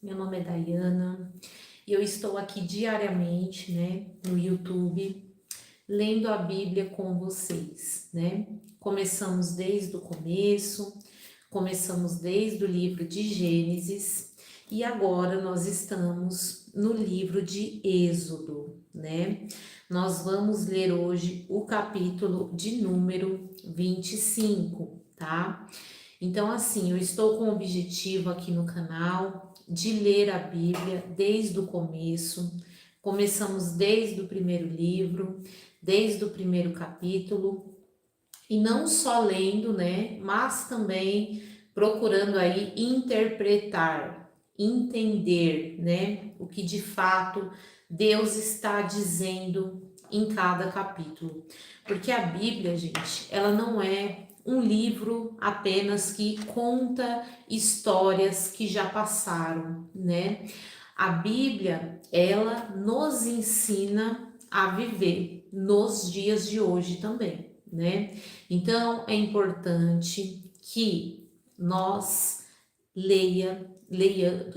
Meu nome é Dayana e eu estou aqui diariamente, né, no YouTube, lendo a Bíblia com vocês, né? Começamos desde o começo, começamos desde o livro de Gênesis e agora nós estamos no livro de Êxodo, né? Nós vamos ler hoje o capítulo de número 25, tá? Então, assim, eu estou com o objetivo aqui no canal de ler a Bíblia desde o começo. Começamos desde o primeiro livro, desde o primeiro capítulo, e não só lendo, né, mas também procurando aí interpretar, entender, né, o que de fato Deus está dizendo em cada capítulo. Porque a Bíblia, gente, ela não é um livro apenas que conta histórias que já passaram, né? A Bíblia, ela nos ensina a viver nos dias de hoje também, né? Então é importante que nós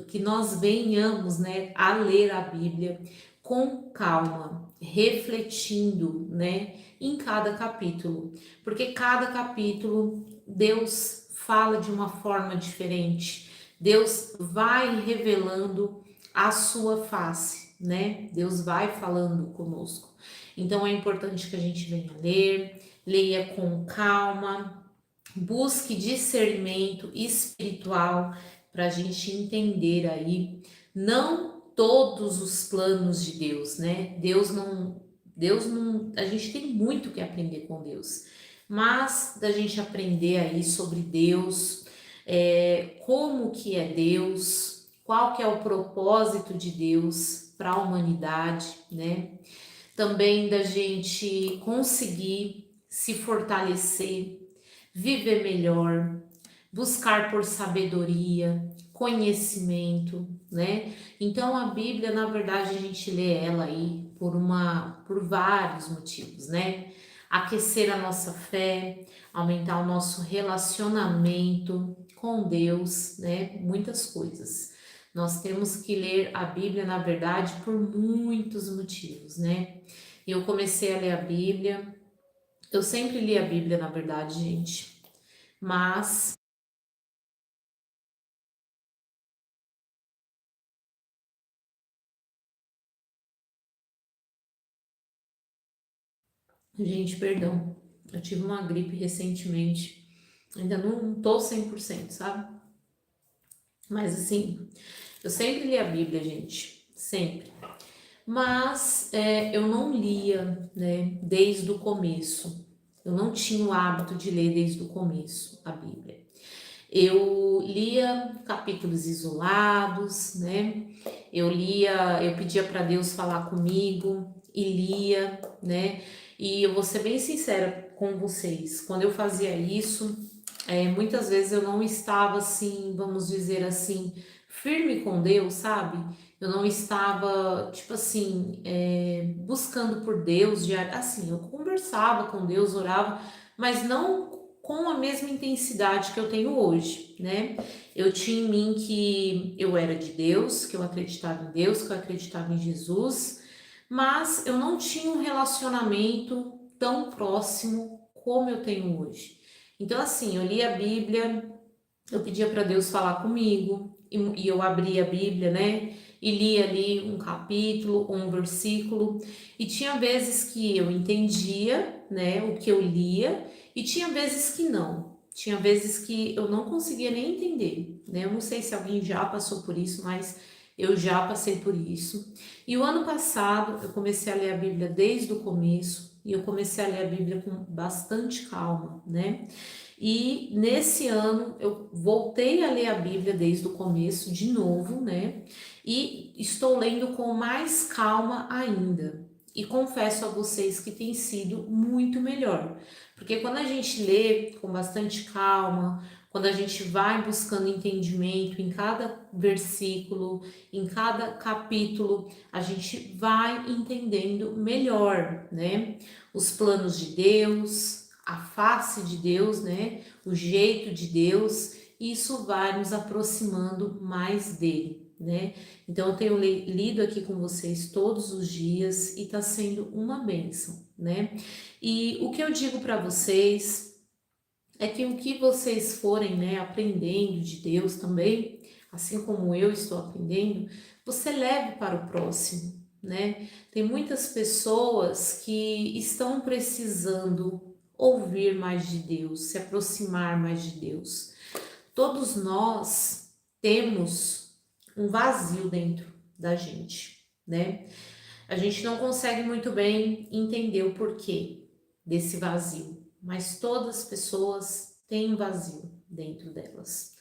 que nós venhamos, né, a ler a Bíblia com calma, refletindo, né, em cada capítulo, porque cada capítulo Deus fala de uma forma diferente. Deus vai revelando a sua face, né? Deus vai falando conosco. Então é importante que a gente venha ler, leia com calma, busque discernimento espiritual para a gente entender aí, não todos os planos de Deus, né? Deus não, a gente tem muito que aprender com Deus, mas da gente aprender aí sobre Deus, como que é Deus, qual que é o propósito de Deus para a humanidade, né? Também da gente conseguir se fortalecer, viver melhor, buscar por sabedoria, conhecimento, né? Então a Bíblia, na verdade, a gente lê ela aí por vários motivos, né? Aquecer a nossa fé, aumentar o nosso relacionamento com Deus, né? Muitas coisas. Nós temos que ler a Bíblia, na verdade, por muitos motivos, né? Eu comecei a ler a Bíblia, eu sempre li a Bíblia, na verdade, gente, mas gente, perdão, eu tive uma gripe recentemente, ainda não tô 100%, sabe? Mas assim, eu sempre li a Bíblia, gente, sempre. Mas eu não lia, né, desde o começo. Eu não tinha o hábito de ler desde o começo a Bíblia. Eu lia capítulos isolados, né? Eu pedia para Deus falar comigo e lia, né? E eu vou ser bem sincera com vocês, quando eu fazia isso, muitas vezes eu não estava assim, vamos dizer assim, firme com Deus, sabe? Eu não estava, tipo assim, buscando por Deus, assim, eu conversava com Deus, orava, mas não com a mesma intensidade que eu tenho hoje, né? Eu tinha em mim que eu era de Deus, que eu acreditava em Deus, que eu acreditava em Jesus, mas eu não tinha um relacionamento tão próximo como eu tenho hoje. Então, assim, eu li a Bíblia, eu pedia para Deus falar comigo, e eu abria a Bíblia, né? E lia ali um capítulo ou um versículo, e tinha vezes que eu entendia, né, o que eu lia, e tinha vezes que não. Tinha vezes que eu não conseguia nem entender, né? Eu não sei se alguém já passou por isso, mas eu já passei por isso. E o ano passado eu comecei a ler a Bíblia desde o começo, e eu comecei a ler a Bíblia com bastante calma, né? E nesse ano eu voltei a ler a Bíblia desde o começo de novo, né? E estou lendo com mais calma ainda. E confesso a vocês que tem sido muito melhor. Porque quando a gente lê com bastante calma, quando a gente vai buscando entendimento em cada versículo, em cada capítulo, a gente vai entendendo melhor, né? Os planos de Deus, a face de Deus, né? O jeito de Deus, e isso vai nos aproximando mais dele. né? Então eu tenho lido aqui com vocês todos os dias e tá sendo uma bênção, né? E o que eu digo para vocês é que o que vocês forem, né, aprendendo de Deus também, assim como eu estou aprendendo, você leve para o próximo, né? Tem muitas pessoas que estão precisando ouvir mais de Deus, se aproximar mais de Deus. Todos nós temos um vazio dentro da gente, né? A gente não consegue muito bem entender o porquê desse vazio, mas todas as pessoas têm um vazio dentro delas.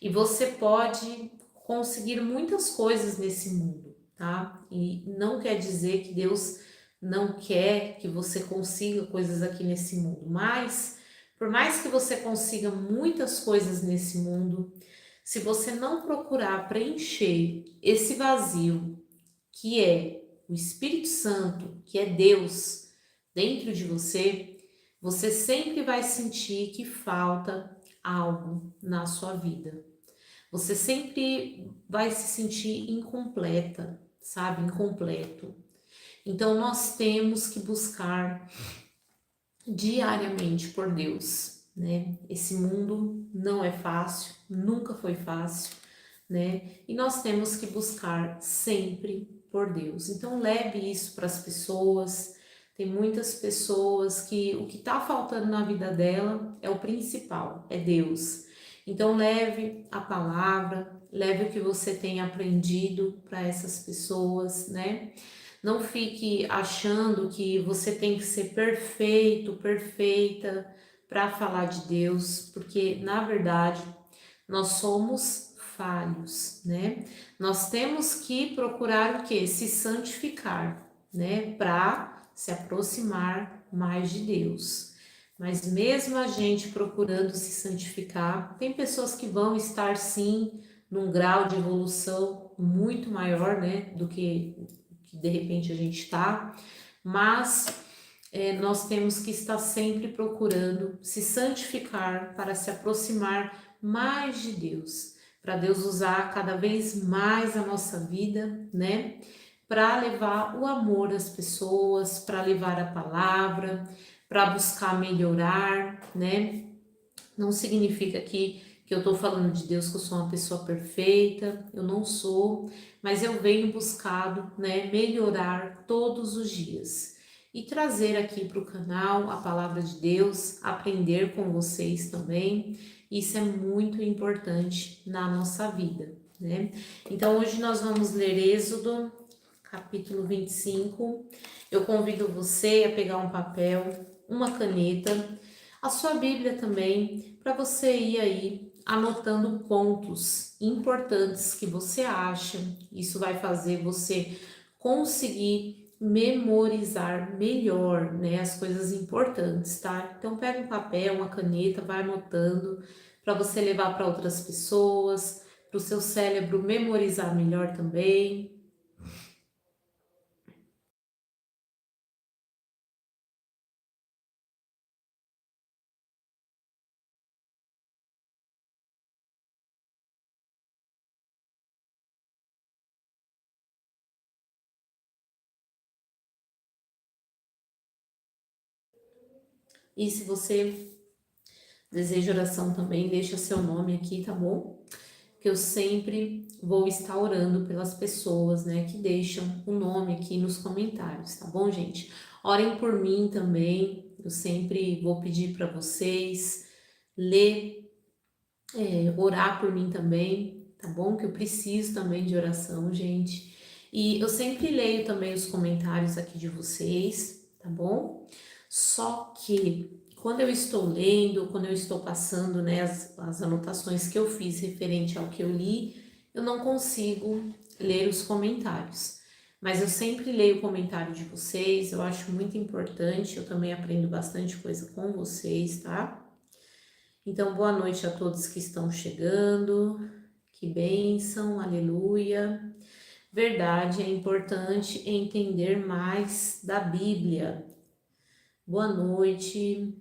E você pode conseguir muitas coisas nesse mundo, tá? E não quer dizer que Deus não quer que você consiga coisas aqui nesse mundo, mas por mais que você consiga muitas coisas nesse mundo, se você não procurar preencher esse vazio que é o Espírito Santo, que é Deus dentro de você, você sempre vai sentir que falta algo na sua vida. Você sempre vai se sentir incompleta, sabe? Incompleto. Então nós temos que buscar diariamente por Deus, né? Esse mundo não é fácil, nunca foi fácil, né? E nós temos que buscar sempre por Deus. Então leve isso para as pessoas. Tem muitas pessoas que o que está faltando na vida dela é o principal, é Deus. Então leve a palavra, leve o que você tem aprendido para essas pessoas, né? Não fique achando que você tem que ser perfeito, perfeita para falar de Deus, porque na verdade nós somos falhos, né? Nós temos que procurar o quê? Se santificar, né? Para se aproximar mais de Deus. Mas mesmo a gente procurando se santificar, tem pessoas que vão estar sim num grau de evolução muito maior, né, do que de repente a gente está, mas nós temos que estar sempre procurando se santificar para se aproximar mais de Deus, para Deus usar cada vez mais a nossa vida, né? Para levar o amor às pessoas, para levar a palavra, para buscar melhorar, né? Não significa que eu estou falando de Deus que eu sou uma pessoa perfeita, eu não sou, mas eu venho buscado, né, melhorar todos os dias e trazer aqui para o canal a palavra de Deus, aprender com vocês também. Isso é muito importante na nossa vida, né? Então hoje nós vamos ler Êxodo, capítulo 25. Eu convido você a pegar um papel, uma caneta, a sua Bíblia também, para você ir aí anotando pontos importantes que você acha. Isso vai fazer você conseguir memorizar melhor, né, as coisas importantes, tá? Então pega um papel, uma caneta, vai anotando para você levar para outras pessoas, para o seu cérebro memorizar melhor também. E se você deseja oração também, deixa seu nome aqui, tá bom? Que eu sempre vou estar orando pelas pessoas, né, que deixam o nome aqui nos comentários, tá bom, gente? Orem por mim também, eu sempre vou pedir para vocês ler, orar por mim também, tá bom? Que eu preciso também de oração, gente. E eu sempre leio também os comentários aqui de vocês, tá bom? Só que quando eu estou lendo, quando eu estou passando, né, as anotações que eu fiz referente ao que eu li, eu não consigo ler os comentários. Mas eu sempre leio o comentário de vocês, eu acho muito importante, eu também aprendo bastante coisa com vocês, tá? Então, boa noite a todos que estão chegando, que bênção, aleluia. Verdade, é importante entender mais da Bíblia. Boa noite.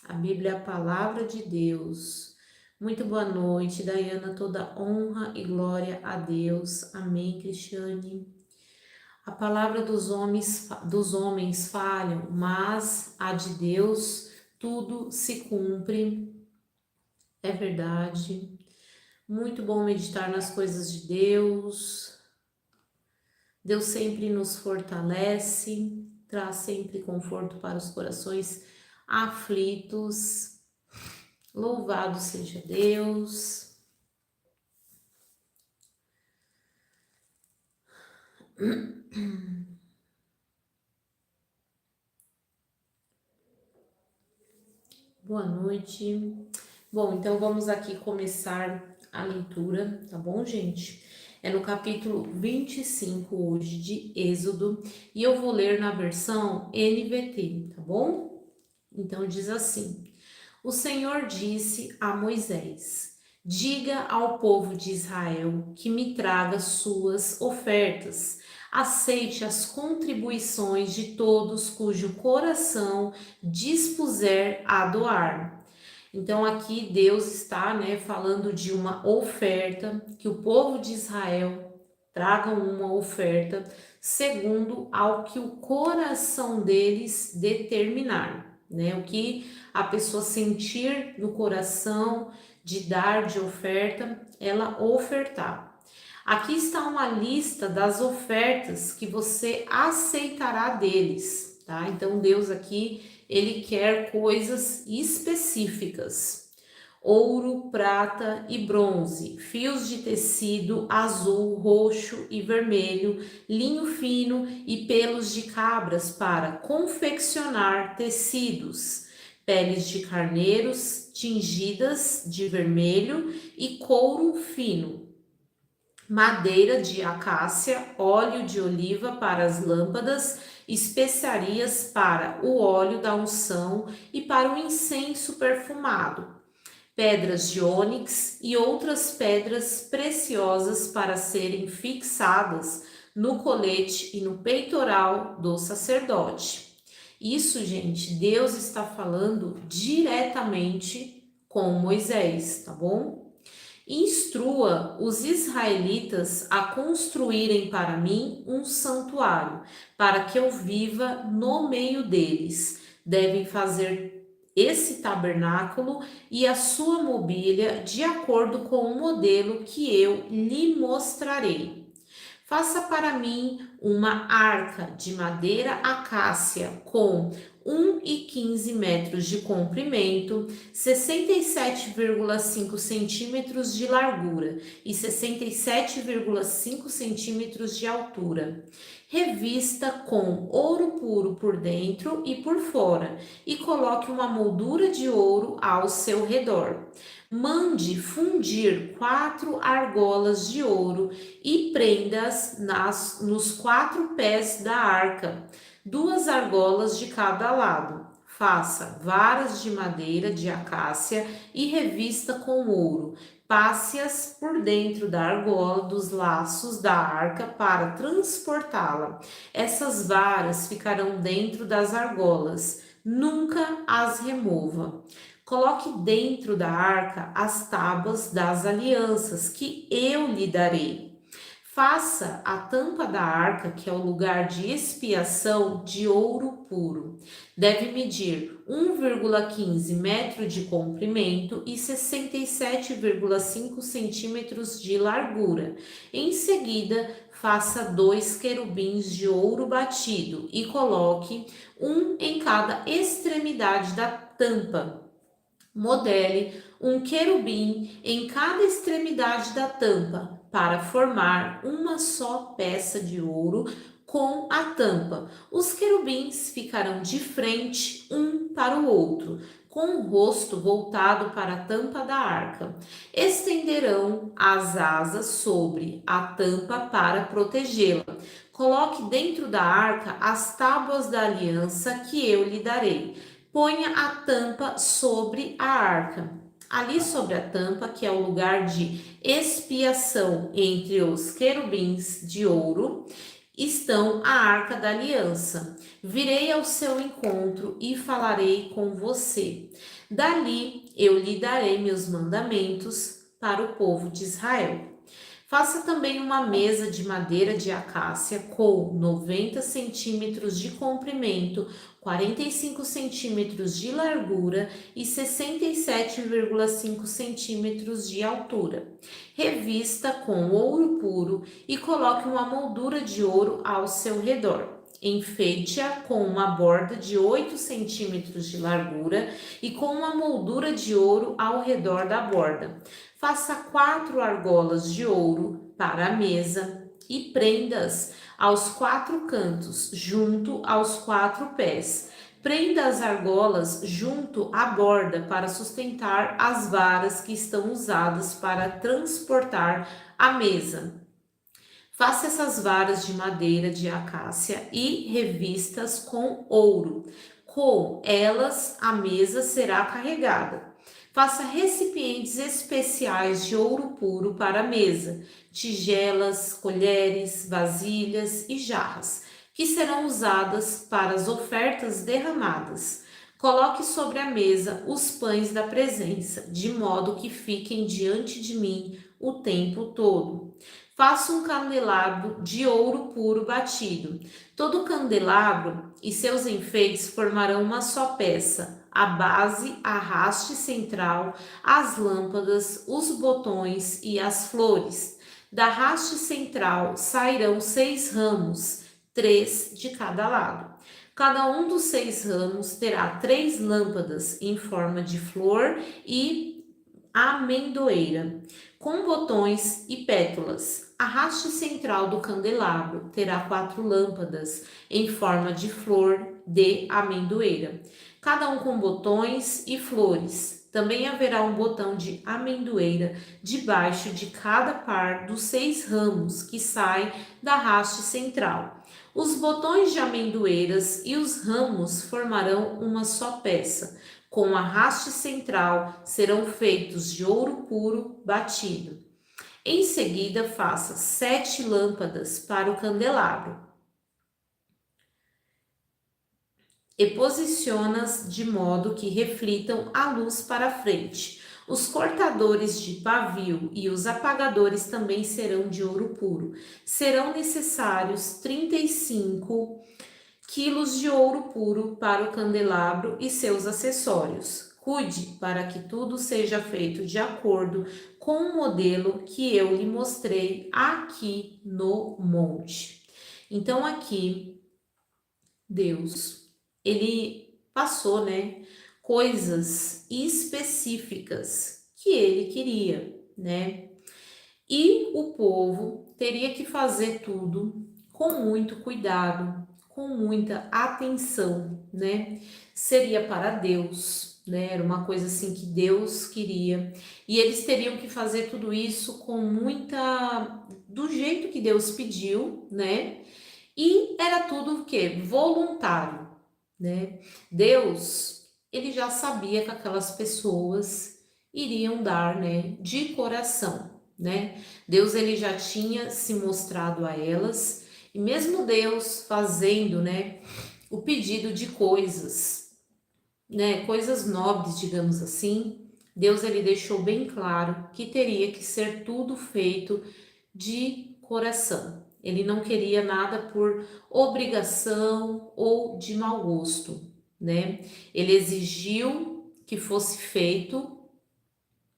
A Bíblia é a palavra de Deus. Muito boa noite, Daiana. Toda honra e glória a Deus. Amém, Cristiane. A palavra dos homens falham, mas a de Deus tudo se cumpre. É verdade. Muito bom meditar nas coisas de Deus. Deus sempre nos fortalece, traz sempre conforto para os corações aflitos. Louvado seja Deus. Boa noite. Bom, então vamos aqui começar a leitura, tá bom, gente? É no capítulo 25 hoje de Êxodo e eu vou ler na versão NVT, tá bom? Então diz assim: O Senhor disse a Moisés: Diga ao povo de Israel que me traga suas ofertas. Aceite as contribuições de todos cujo coração dispuser a doar. Então aqui Deus está, falando de uma oferta, que o povo de Israel traga uma oferta segundo ao que o coração deles determinar, O que a pessoa sentir no coração de dar de oferta, ela ofertar. Aqui está uma lista das ofertas que você aceitará deles, tá? Então Deus aqui, ele quer coisas específicas: ouro, prata e bronze, fios de tecido azul, roxo e vermelho, linho fino e pelos de cabras para confeccionar tecidos, peles de carneiros tingidas de vermelho e couro fino, madeira de acácia, óleo de oliva para as lâmpadas, especiarias para o óleo da unção e para o incenso perfumado, pedras de ônix e outras pedras preciosas para serem fixadas no colete e no peitoral do sacerdote. Isso, gente, Deus está falando diretamente com Moisés, tá bom? Instrua os israelitas a construírem para mim um santuário, para que eu viva no meio deles. Devem fazer esse tabernáculo e a sua mobília de acordo com o modelo que eu lhe mostrarei. Faça para mim uma arca de madeira acácia com 1,15 metros de comprimento, 67,5 centímetros de largura e 67,5 centímetros de altura. Revista com ouro puro por dentro e por fora e coloque uma moldura de ouro ao seu redor. Mande fundir 4 argolas de ouro e prenda-as nos 4 pés da arca, 2 argolas de cada lado. Faça varas de madeira de acácia e revista com ouro. Passe-as por dentro da argola dos laços da arca para transportá-la. Essas varas ficarão dentro das argolas. Nunca as remova. Coloque dentro da arca as tábuas das alianças que eu lhe darei. Faça a tampa da arca, que é o lugar de expiação, de ouro puro. Deve medir 1,15 metro de comprimento e 67,5 centímetros de largura. Em seguida, faça 2 querubins de ouro batido e coloque um em cada extremidade da tampa. Modele um querubim em cada extremidade da tampa para formar uma só peça de ouro com a tampa. Os querubins ficarão de frente um para o outro, com o rosto voltado para a tampa da arca. Estenderão as asas sobre a tampa para protegê-la. Coloque dentro da arca as tábuas da aliança que eu lhe darei. Ponha a tampa sobre a arca. Ali sobre a tampa, que é o lugar de expiação entre os querubins de ouro, estão a arca da aliança. Virei ao seu encontro e falarei com você. Dali eu lhe darei meus mandamentos para o povo de Israel. Faça também uma mesa de madeira de acácia com 90 centímetros de comprimento, 45 centímetros de largura e 67,5 centímetros de altura. Revista com ouro puro e coloque uma moldura de ouro ao seu redor. Enfeite-a com uma borda de 8 centímetros de largura e com uma moldura de ouro ao redor da borda. Faça 4 argolas de ouro para a mesa e prenda-as aos 4 cantos, junto aos 4 pés. Prenda as argolas junto à borda para sustentar as varas que estão usadas para transportar a mesa. Faça essas varas de madeira de acácia e revistas com ouro. Com elas a mesa será carregada. Faça recipientes especiais de ouro puro para a mesa, tigelas, colheres, vasilhas e jarras, que serão usadas para as ofertas derramadas. Coloque sobre a mesa os pães da presença, de modo que fiquem diante de mim o tempo todo. Faça um candelabro de ouro puro batido. Todo candelabro e seus enfeites formarão uma só peça. A base, a haste central, as lâmpadas, os botões e as flores. Da haste central sairão 6 ramos, 3 de cada lado. Cada um dos 6 ramos terá 3 lâmpadas em forma de flor e amendoeira, com botões e pétalas. A haste central do candelabro terá 4 lâmpadas em forma de flor de amendoeira, cada um com botões e flores. Também haverá um botão de amendoeira debaixo de cada par dos 6 ramos que saem da haste central. Os botões de amendoeiras e os ramos formarão uma só peça. Com a haste central serão feitos de ouro puro batido. Em seguida, faça 7 lâmpadas para o candelabro e posiciona-as de modo que reflitam a luz para frente. Os cortadores de pavio e os apagadores também serão de ouro puro. Serão necessários 35 quilos de ouro puro para o candelabro e seus acessórios. Cuide para que tudo seja feito de acordo com o modelo que eu lhe mostrei aqui no monte. Então aqui Deus, ele passou, né, coisas específicas que ele queria, né? E o povo teria que fazer tudo com muito cuidado, com muita atenção, né? Seria para Deus, né? Era uma coisa assim que Deus queria. E eles teriam que fazer tudo isso com muita, do jeito que Deus pediu, né? E era tudo o quê? Voluntário, né? Deus, ele já sabia que aquelas pessoas iriam dar, né, de coração, né? Deus, ele já tinha se mostrado a elas, e mesmo Deus fazendo, né, o pedido de coisas, né, coisas nobres, digamos assim, Deus, ele deixou bem claro que teria que ser tudo feito de coração. Ele não queria nada por obrigação ou de mau gosto, né? Ele exigiu que fosse feito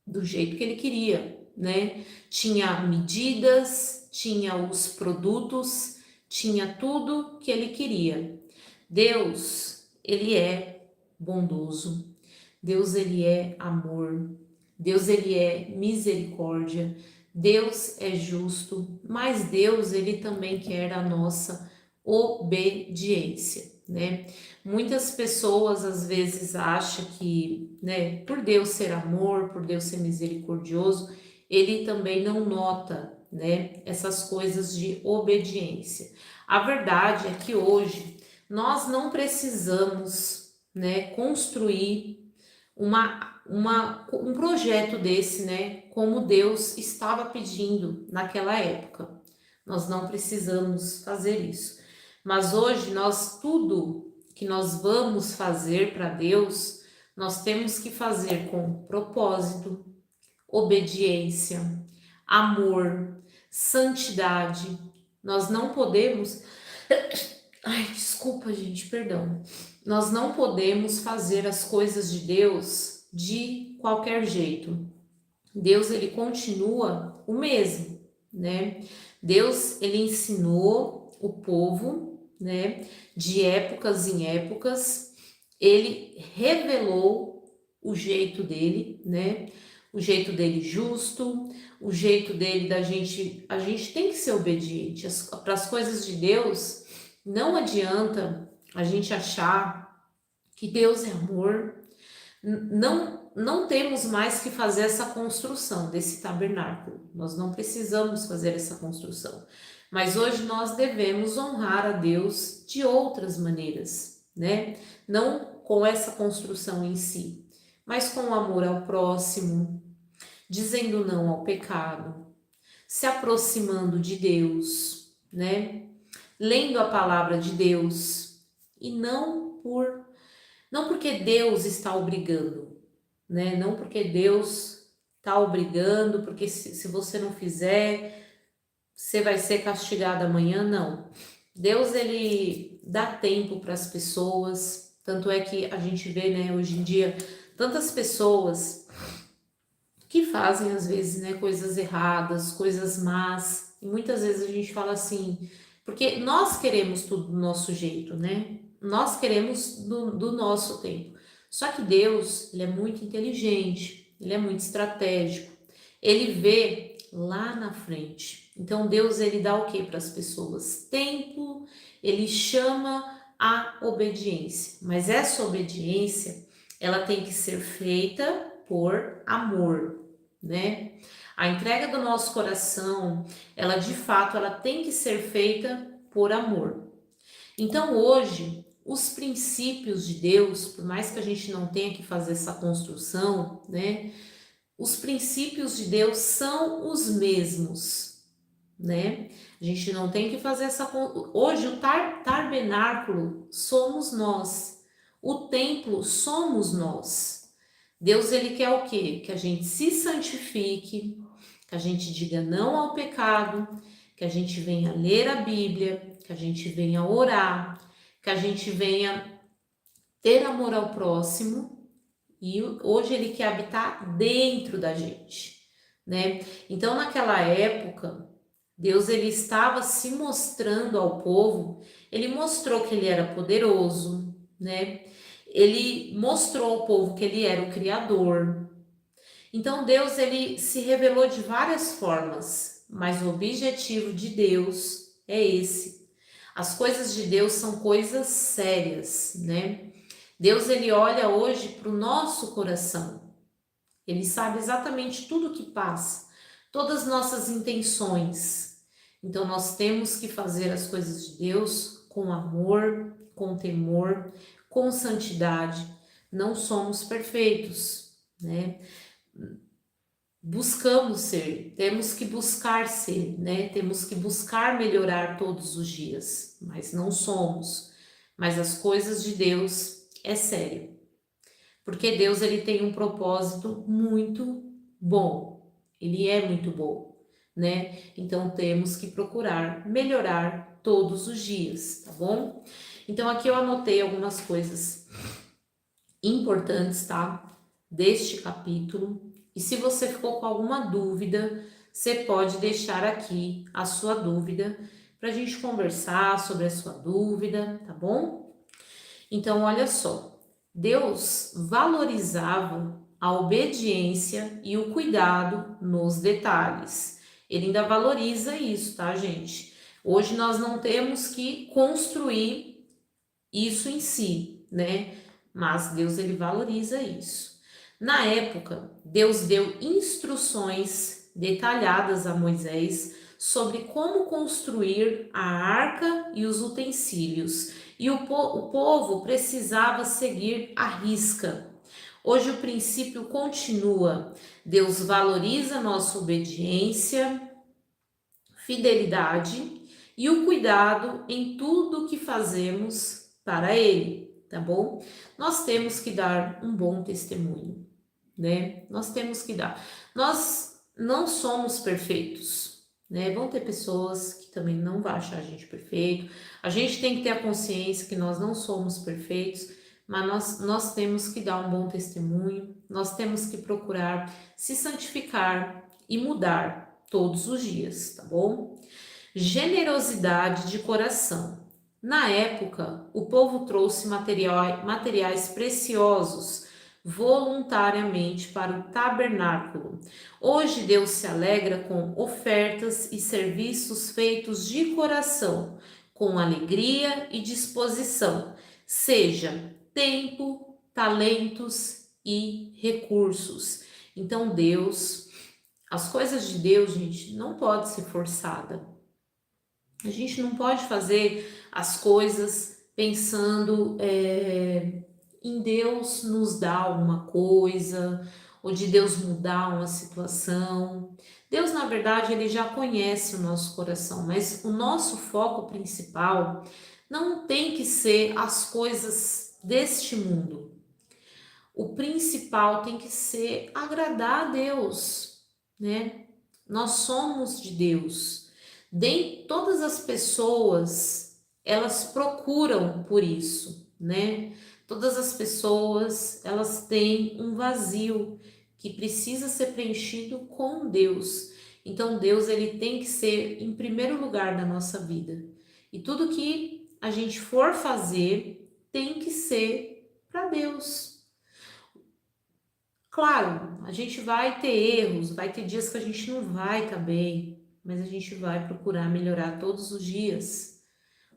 do jeito que ele queria, né? Tinha medidas, tinha os produtos, tinha tudo que ele queria. Deus, ele é bondoso. Deus, ele é amor. Deus, ele é misericórdia. Deus é justo, mas Deus, ele também quer a nossa obediência, né? Muitas pessoas às vezes acham que, né, por Deus ser amor, por Deus ser misericordioso, ele também não nota, né, essas coisas de obediência. A verdade é que hoje nós não precisamos, né, construir um projeto desse, né, como Deus estava pedindo naquela época. Nós não precisamos fazer isso. Mas hoje tudo que nós vamos fazer para Deus, nós temos que fazer com propósito, obediência, amor, santidade. Nós não podemos. Ai, desculpa, gente, perdão. Nós não podemos fazer as coisas de Deus de qualquer jeito. Deus, ele continua o mesmo, né? Deus, ele ensinou o povo, né, de épocas em épocas, ele revelou o jeito dele, né? O jeito dele justo, o jeito dele a gente tem que ser obediente para as coisas de Deus. Não adianta a gente achar que Deus é amor. Não temos mais que fazer essa construção desse tabernáculo. Nós não precisamos fazer essa construção. Mas hoje nós devemos honrar a Deus de outras maneiras, né? Não com essa construção em si, mas com o amor ao próximo, dizendo não ao pecado, se aproximando de Deus, né? Lendo a palavra de Deus e não porque Deus está obrigando, né? Não porque Deus está obrigando, porque se você não fizer, você vai ser castigado amanhã, não. Deus, ele dá tempo para as pessoas, tanto é que a gente vê, né, hoje em dia, tantas pessoas que fazem, às vezes, né, coisas erradas, coisas más, e muitas vezes a gente fala assim, porque nós queremos tudo do nosso jeito, né? Nós queremos do nosso tempo. Só que Deus, ele é muito inteligente, ele é muito estratégico, ele vê lá na frente. Então Deus, ele dá o que para as pessoas? Tempo, ele chama a obediência, mas essa obediência, ela tem que ser feita por amor, né? A entrega do nosso coração, ela de fato, ela tem que ser feita por amor. Então hoje, os princípios de Deus, por mais que a gente não tenha que fazer essa construção, né? Os princípios de Deus são os mesmos, né? A gente não tem que fazer essa... Hoje o tabernáculo somos nós, o templo somos nós. Deus, ele quer o quê? Que a gente se santifique, que a gente diga não ao pecado, que a gente venha ler a Bíblia, que a gente venha orar, que a gente venha ter amor ao próximo. E hoje ele quer habitar dentro da gente, né? Então, naquela época, Deus, ele estava se mostrando ao povo, ele mostrou que ele era poderoso, né? Ele mostrou ao povo que ele era o Criador. Então, Deus, ele se revelou de várias formas, mas o objetivo de Deus é esse. As coisas de Deus são coisas sérias, né? Deus, ele olha hoje para o nosso coração. Ele sabe exatamente tudo o que passa, todas as nossas intenções. Então, nós temos que fazer as coisas de Deus com amor, com temor, com santidade. Não somos perfeitos, né? Buscamos ser, temos que buscar ser, né? Temos que buscar melhorar todos os dias, mas não somos. Mas as coisas de Deus é sério, porque Deus, ele tem um propósito muito bom, ele é muito bom, né? Então temos que procurar melhorar todos os dias, tá bom? Então aqui eu anotei algumas coisas importantes, tá? Deste capítulo. E se você ficou com alguma dúvida, você pode deixar aqui a sua dúvida para a gente conversar sobre a sua dúvida, tá bom? Então, olha só, Deus valorizava a obediência e o cuidado nos detalhes. Ele ainda valoriza isso, tá, gente? Hoje nós não temos que construir isso em si, né? Mas Deus, ele valoriza isso. Na época, Deus deu instruções detalhadas a Moisés sobre como construir a arca e os utensílios, e o povo precisava seguir à risca. Hoje o princípio continua. Deus valoriza nossa obediência, fidelidade e o cuidado em tudo que fazemos para Ele. tá bom? Nós temos que dar um bom testemunho, né? Nós temos que dar. Nós não somos perfeitos, né? Vão ter pessoas que também não vão achar a gente perfeito. A gente tem que ter a consciência que nós não somos perfeitos, mas nós temos que dar um bom testemunho, nós temos que procurar se santificar e mudar todos os dias, tá bom? Generosidade de coração. Na época, o povo trouxe materiais preciosos voluntariamente para o tabernáculo. Hoje Deus se alegra com ofertas e serviços feitos de coração, com alegria e disposição, seja tempo, talentos e recursos. Então Deus, as coisas de Deus, gente, não pode ser forçada. A gente não pode fazer as coisas pensando em Deus nos dar alguma coisa, ou de Deus mudar uma situação. Deus, na verdade, ele já conhece o nosso coração, mas o nosso foco principal não tem que ser as coisas deste mundo. O principal tem que ser agradar a Deus, né? Nós somos de Deus. Todas as pessoas, elas procuram por isso, né? Todas as pessoas, elas têm um vazio que precisa ser preenchido com Deus. Então Deus, ele tem que ser em primeiro lugar da nossa vida. E tudo que a gente for fazer tem que ser para Deus. Claro, a gente vai ter erros, vai ter dias que a gente não vai estar bem, mas a gente vai procurar melhorar todos os dias.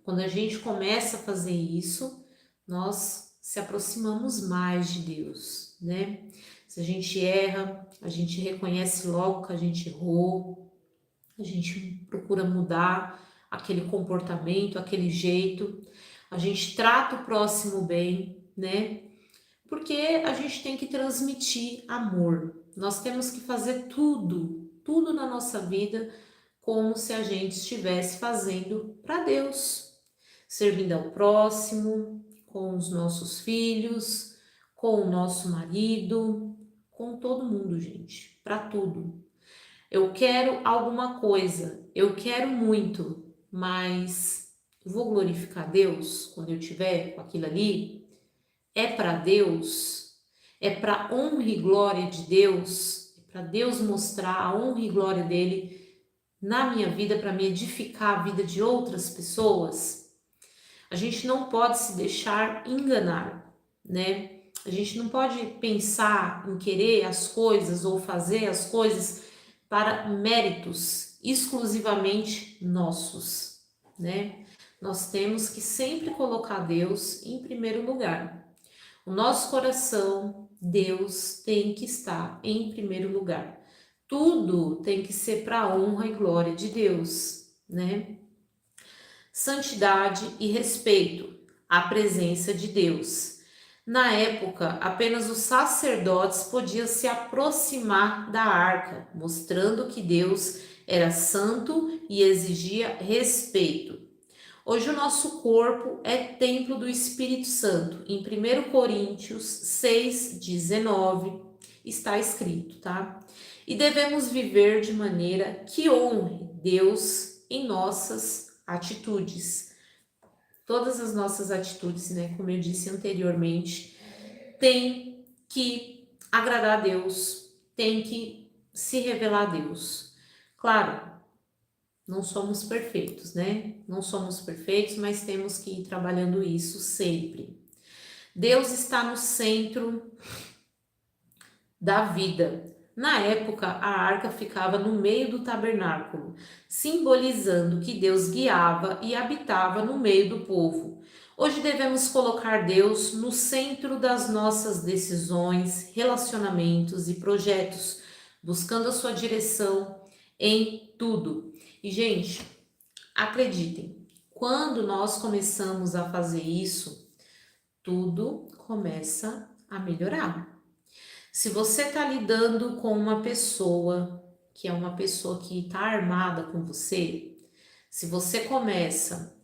Quando a gente começa a fazer isso, nós se aproximamos mais de Deus, né? Se a gente erra, a gente reconhece logo que a gente errou, a gente procura mudar aquele comportamento, aquele jeito, a gente trata o próximo bem, né? Porque a gente tem que transmitir amor. Nós temos que fazer tudo na nossa vida como se a gente estivesse fazendo para Deus, servindo ao próximo, com os nossos filhos, com o nosso marido, com todo mundo, gente, para tudo. Eu quero alguma coisa, eu quero muito, mas vou glorificar Deus quando eu tiver com aquilo ali? É para Deus? É para honra e glória de Deus? É para Deus mostrar a honra e glória dele na minha vida, para me edificar a vida de outras pessoas? A gente não pode se deixar enganar, né? A gente não pode pensar em querer as coisas ou fazer as coisas para méritos exclusivamente nossos, né? Nós temos que sempre colocar Deus em primeiro lugar. O nosso coração, Deus tem que estar em primeiro lugar. Tudo tem que ser para a honra e glória de Deus, né? Santidade e respeito à presença de Deus. Na época, apenas os sacerdotes podiam se aproximar da arca, mostrando que Deus era santo e exigia respeito. Hoje o nosso corpo é templo do Espírito Santo. Em 1 Coríntios 6:19 está escrito, tá? E devemos viver de maneira que honre Deus em nossas atitudes. Todas as nossas atitudes, né, como eu disse anteriormente, tem que agradar a Deus, tem que se revelar a Deus. Claro, não somos perfeitos, né? Não somos perfeitos, mas temos que ir trabalhando isso sempre. Deus está no centro da vida. Na época, a arca ficava no meio do tabernáculo, simbolizando que Deus guiava e habitava no meio do povo. Hoje devemos colocar Deus no centro das nossas decisões, relacionamentos e projetos, buscando a sua direção em tudo. E, gente, acreditem, quando nós começamos a fazer isso, tudo começa a melhorar. Se você está lidando com uma pessoa que é uma pessoa que está armada com você, se você começa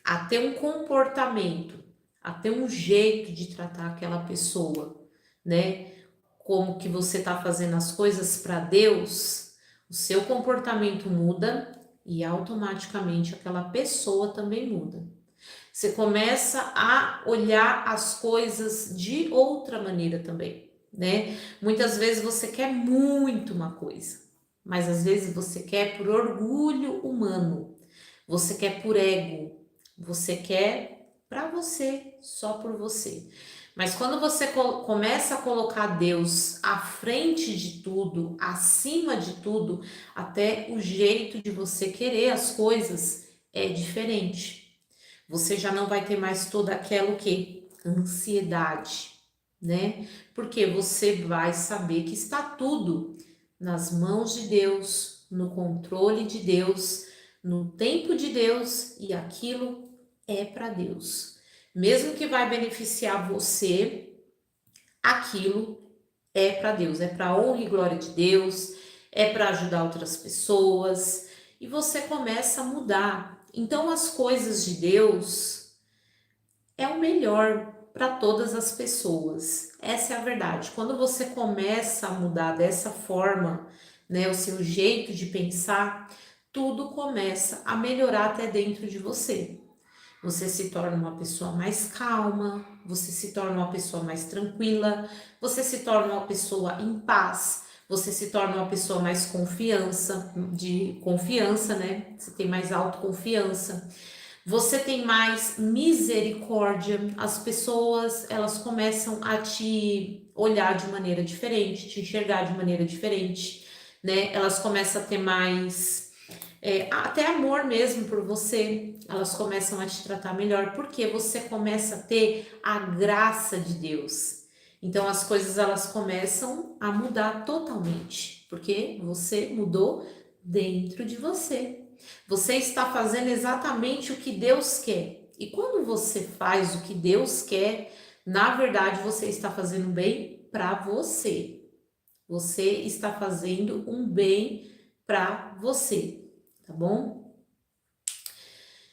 a ter um comportamento a ter um jeito de tratar aquela pessoa, né? Como que você está fazendo as coisas para Deus, o seu comportamento muda e automaticamente aquela pessoa também muda. Você começa a olhar as coisas de outra maneira também, né? Muitas vezes você quer muito uma coisa, mas às vezes você quer por orgulho humano, você quer por ego, você quer para você, só por você. Mas quando você começa a colocar Deus à frente de tudo, acima de tudo, até o jeito de você querer as coisas é diferente. Você já não vai ter mais toda aquela o quê? Ansiedade, né? Porque você vai saber que está tudo nas mãos de Deus, no controle de Deus, no tempo de Deus, e aquilo é para Deus. Mesmo que vai beneficiar você, aquilo é para Deus, é para honra e glória de Deus, é para ajudar outras pessoas, e você começa a mudar. Então as coisas de Deus é o melhor para todas as pessoas. Essa é a verdade. Quando você começa a mudar dessa forma, né, o seu jeito de pensar, tudo começa a melhorar até dentro de você. Você se torna uma pessoa mais calma, você se torna uma pessoa mais tranquila, você se torna uma pessoa em paz, você se torna uma pessoa mais de confiança, né? Você tem mais autoconfiança. Você tem mais misericórdia, as pessoas elas começam a te olhar de maneira diferente, te enxergar de maneira diferente, né? Elas começam a ter mais até amor mesmo por você, elas começam a te tratar melhor, porque você começa a ter a graça de Deus. Então as coisas elas começam a mudar totalmente, porque você mudou dentro de você. Você está fazendo exatamente o que Deus quer. E quando você faz o que Deus quer, na verdade você está fazendo bem para você. Você está fazendo um bem para você, tá bom?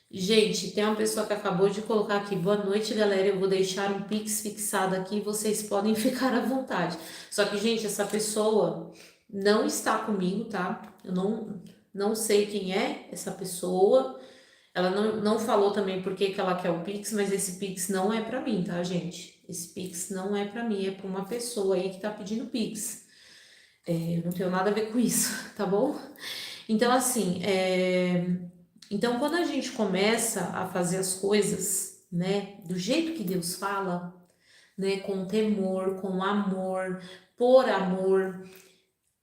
Gente, tem uma pessoa que acabou de colocar aqui, boa noite, galera, eu vou deixar um Pix fixado aqui, vocês podem ficar à vontade. Só que, gente, essa pessoa não está comigo, tá? Eu não sei quem é essa pessoa, ela não falou também por que ela quer o Pix, mas esse Pix não é pra mim, tá, gente? Esse Pix não é pra mim, é pra uma pessoa aí que tá pedindo Pix. Eu não tenho nada a ver com isso, tá bom? Então, assim, então quando a gente começa a fazer as coisas, né, do jeito que Deus fala, né, com temor, com amor, por amor,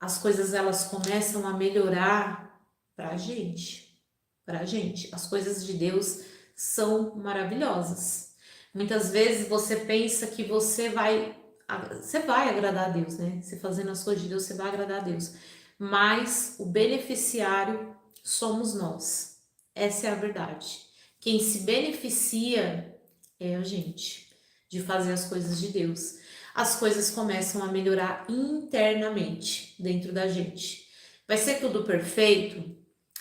as coisas elas começam a melhorar pra gente, pra gente. As coisas de Deus são maravilhosas. Muitas vezes você pensa que você vai agradar a Deus, né? Você fazendo as coisas de Deus, você vai agradar a Deus. Mas o beneficiário somos nós. Essa é a verdade. Quem se beneficia é a gente de fazer as coisas de Deus. As coisas começam a melhorar internamente dentro da gente. Vai ser tudo perfeito?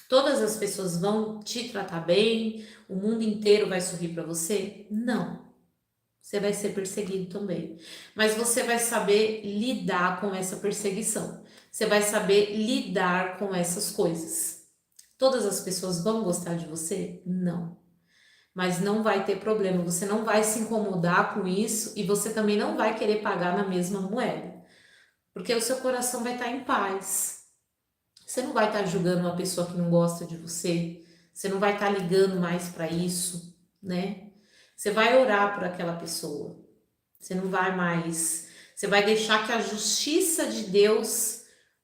Todas as pessoas vão te tratar bem? O mundo inteiro vai sorrir para você? Não. Você vai ser perseguido também. Mas você vai saber lidar com essa perseguição. Você vai saber lidar com essas coisas. Todas as pessoas vão gostar de você? Não. Mas não vai ter problema. Você não vai se incomodar com isso e você também não vai querer pagar na mesma moeda. Porque o seu coração vai estar em paz. Você não vai estar julgando uma pessoa que não gosta de você. Você não vai estar ligando mais para isso, né? Você vai orar por aquela pessoa. Você não vai mais. Você vai deixar que a justiça de Deus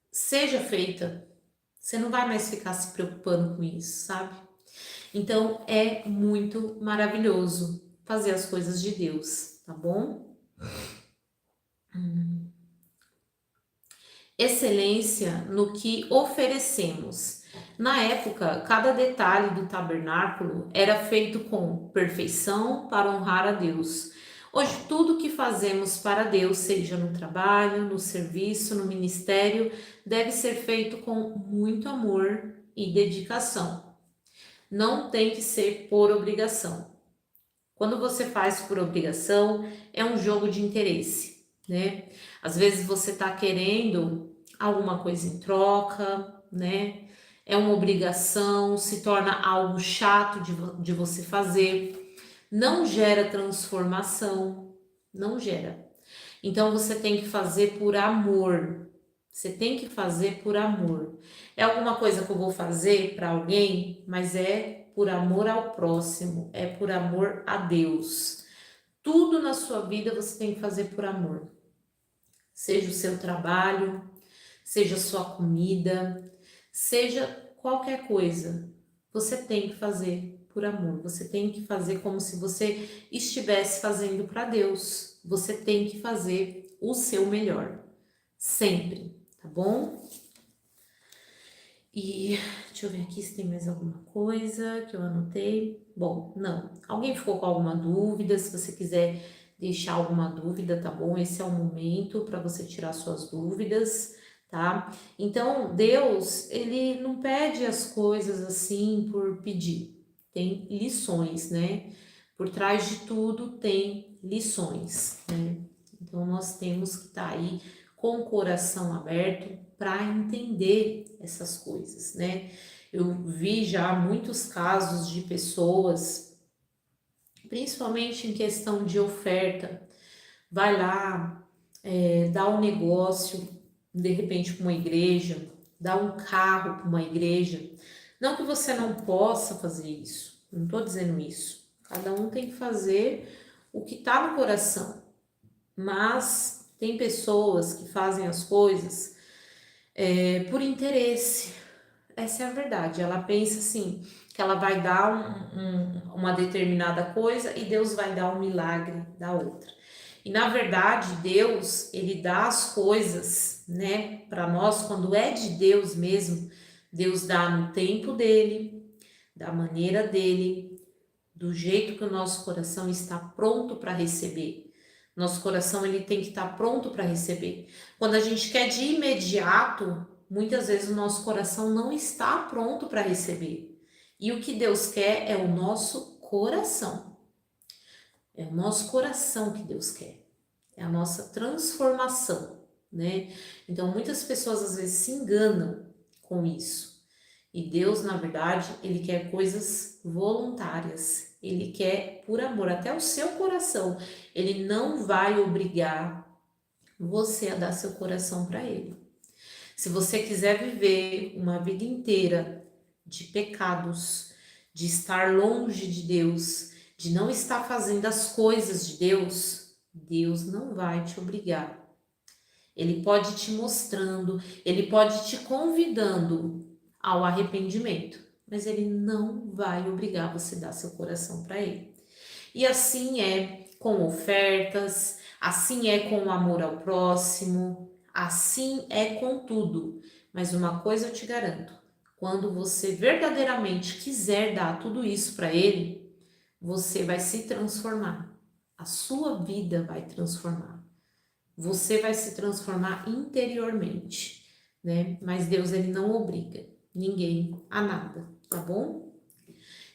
seja feita. Você não vai mais ficar se preocupando com isso, sabe? Então é muito maravilhoso fazer as coisas de Deus, tá bom? Excelência no que oferecemos. Na época, cada detalhe do tabernáculo era feito com perfeição para honrar a Deus. Hoje, tudo que fazemos para Deus, seja no trabalho, no serviço, no ministério, deve ser feito com muito amor e dedicação. Não tem que ser por obrigação. Quando você faz por obrigação, é um jogo de interesse, né? Às vezes você tá querendo alguma coisa em troca, né? É uma obrigação, se torna algo chato de você fazer, não gera transformação, não gera. Então você tem que fazer por amor. Você tem que fazer por amor. É alguma coisa que eu vou fazer para alguém, mas é por amor ao próximo, é por amor a Deus. Tudo na sua vida você tem que fazer por amor. Seja o seu trabalho, seja a sua comida, seja qualquer coisa. Você tem que fazer por amor. Você tem que fazer como se você estivesse fazendo para Deus. Você tem que fazer o seu melhor, sempre, tá bom? E deixa eu ver aqui se tem mais alguma coisa que eu anotei. Bom, não. Alguém ficou com alguma dúvida? Se você quiser deixar alguma dúvida, tá bom? Esse é o momento para você tirar suas dúvidas, tá? Então, Deus, ele não pede as coisas assim por pedir. Tem lições, né? Por trás de tudo tem lições, né? Então, nós temos que estar aí com o coração aberto para entender essas coisas, né? Eu vi já muitos casos de pessoas, principalmente em questão de oferta, vai lá, dá um negócio, de repente, para uma igreja, dá um carro para uma igreja. Não que você não possa fazer isso, não estou dizendo isso. Cada um tem que fazer o que está no coração, mas tem pessoas que fazem as coisas por interesse. Essa é a verdade. Ela pensa assim, que ela vai dar uma determinada coisa e Deus vai dar um milagre da outra. E na verdade, Deus, ele dá as coisas, né, para nós, quando é de Deus mesmo, Deus dá no tempo dele, da maneira dele, do jeito que o nosso coração está pronto para receber. Nosso coração ele tem que estar pronto para receber. Quando a gente quer de imediato, muitas vezes o nosso coração não está pronto para receber. E o que Deus quer é o nosso coração. É o nosso coração que Deus quer. É a nossa transformação, né? Então muitas pessoas às vezes se enganam com isso. E Deus, na verdade, ele quer coisas voluntárias. Ele quer por amor, até o seu coração. Ele não vai obrigar você a dar seu coração para ele. Se você quiser viver uma vida inteira de pecados, de estar longe de Deus, de não estar fazendo as coisas de Deus, Deus não vai te obrigar. Ele pode te mostrando, ele pode te convidando ao arrependimento, mas ele não vai obrigar você a dar seu coração para ele. E assim é com ofertas, assim é com o amor ao próximo, assim é com tudo. Mas uma coisa eu te garanto, quando você verdadeiramente quiser dar tudo isso para ele, você vai se transformar. A sua vida vai transformar. Você vai se transformar interiormente, né? Mas Deus, ele não obriga ninguém a nada, tá bom?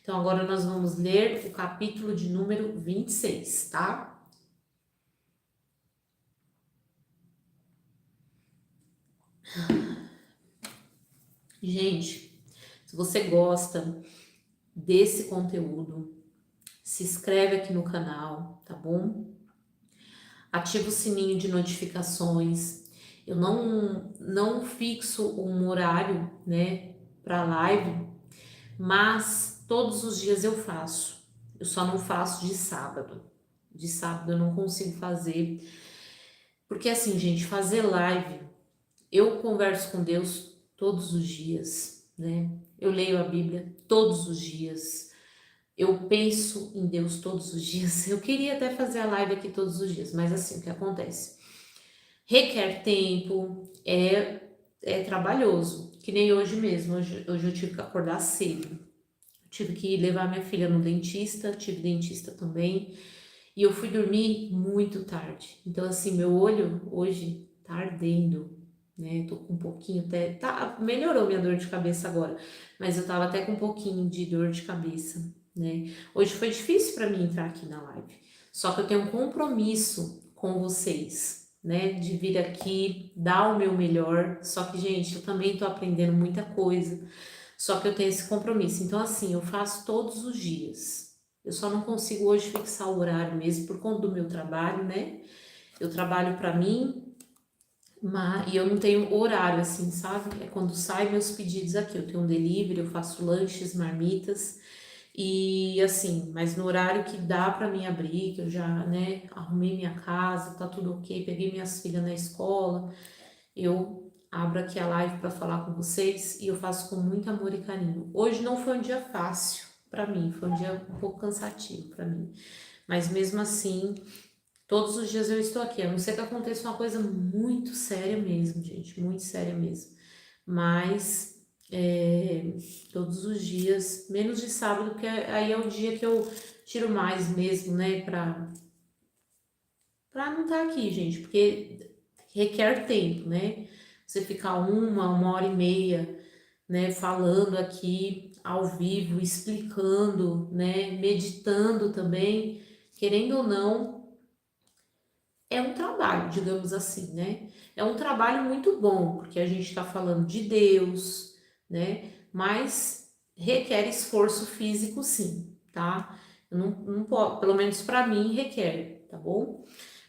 Então agora nós vamos ler o capítulo de número 26, tá? Gente, se você gosta desse conteúdo, se inscreve aqui no canal, tá bom? Ativa o sininho de notificações. Eu não fixo um horário, né, para live, mas todos os dias eu faço. Eu só não faço de sábado. De sábado eu não consigo fazer, porque assim, gente, fazer live, eu converso com Deus todos os dias, né? Eu leio a Bíblia todos os dias. Eu penso em Deus todos os dias. Eu queria até fazer a live aqui todos os dias, mas assim, o que acontece? Requer tempo, é trabalhoso, que nem hoje mesmo. Hoje eu tive que acordar cedo. Tive que levar minha filha no dentista, tive dentista também. E eu fui dormir muito tarde. Então, assim, meu olho hoje tá ardendo, né? Tô com um pouquinho melhorou minha dor de cabeça agora, mas eu tava até com um pouquinho de dor de cabeça. né? Hoje foi difícil para mim entrar aqui na live, só que eu tenho um compromisso com vocês, né? De vir aqui, dar o meu melhor. Só que, gente, eu também tô aprendendo muita coisa, só que eu tenho esse compromisso. Então, assim, eu faço todos os dias. Eu só não consigo hoje fixar o horário mesmo por conta do meu trabalho, né? Eu trabalho para mim, e eu não tenho horário assim, sabe? É quando saem meus pedidos aqui. Eu tenho um delivery, eu faço lanches, marmitas e assim, mas no horário que dá para mim abrir, que eu já, né, arrumei minha casa, tá tudo ok, peguei minhas filhas na escola, eu abro aqui a live para falar com vocês e eu faço com muito amor e carinho. Hoje não foi um dia fácil para mim, foi um dia um pouco cansativo para mim, mas mesmo assim todos os dias eu estou aqui, a não ser que aconteça uma coisa muito séria mesmo, gente, muito séria mesmo. Mas todos os dias, menos de sábado, porque aí é o dia que eu tiro mais mesmo, né, pra não estar aqui, gente, porque requer tempo, né? Você ficar uma hora e meia, né, falando aqui ao vivo, explicando, né, meditando também, querendo ou não, é um trabalho, digamos assim, né? É um trabalho muito bom, porque a gente está falando de Deus, né? Mas requer esforço físico, sim, tá? Eu não posso, pelo menos para mim, requer, tá bom?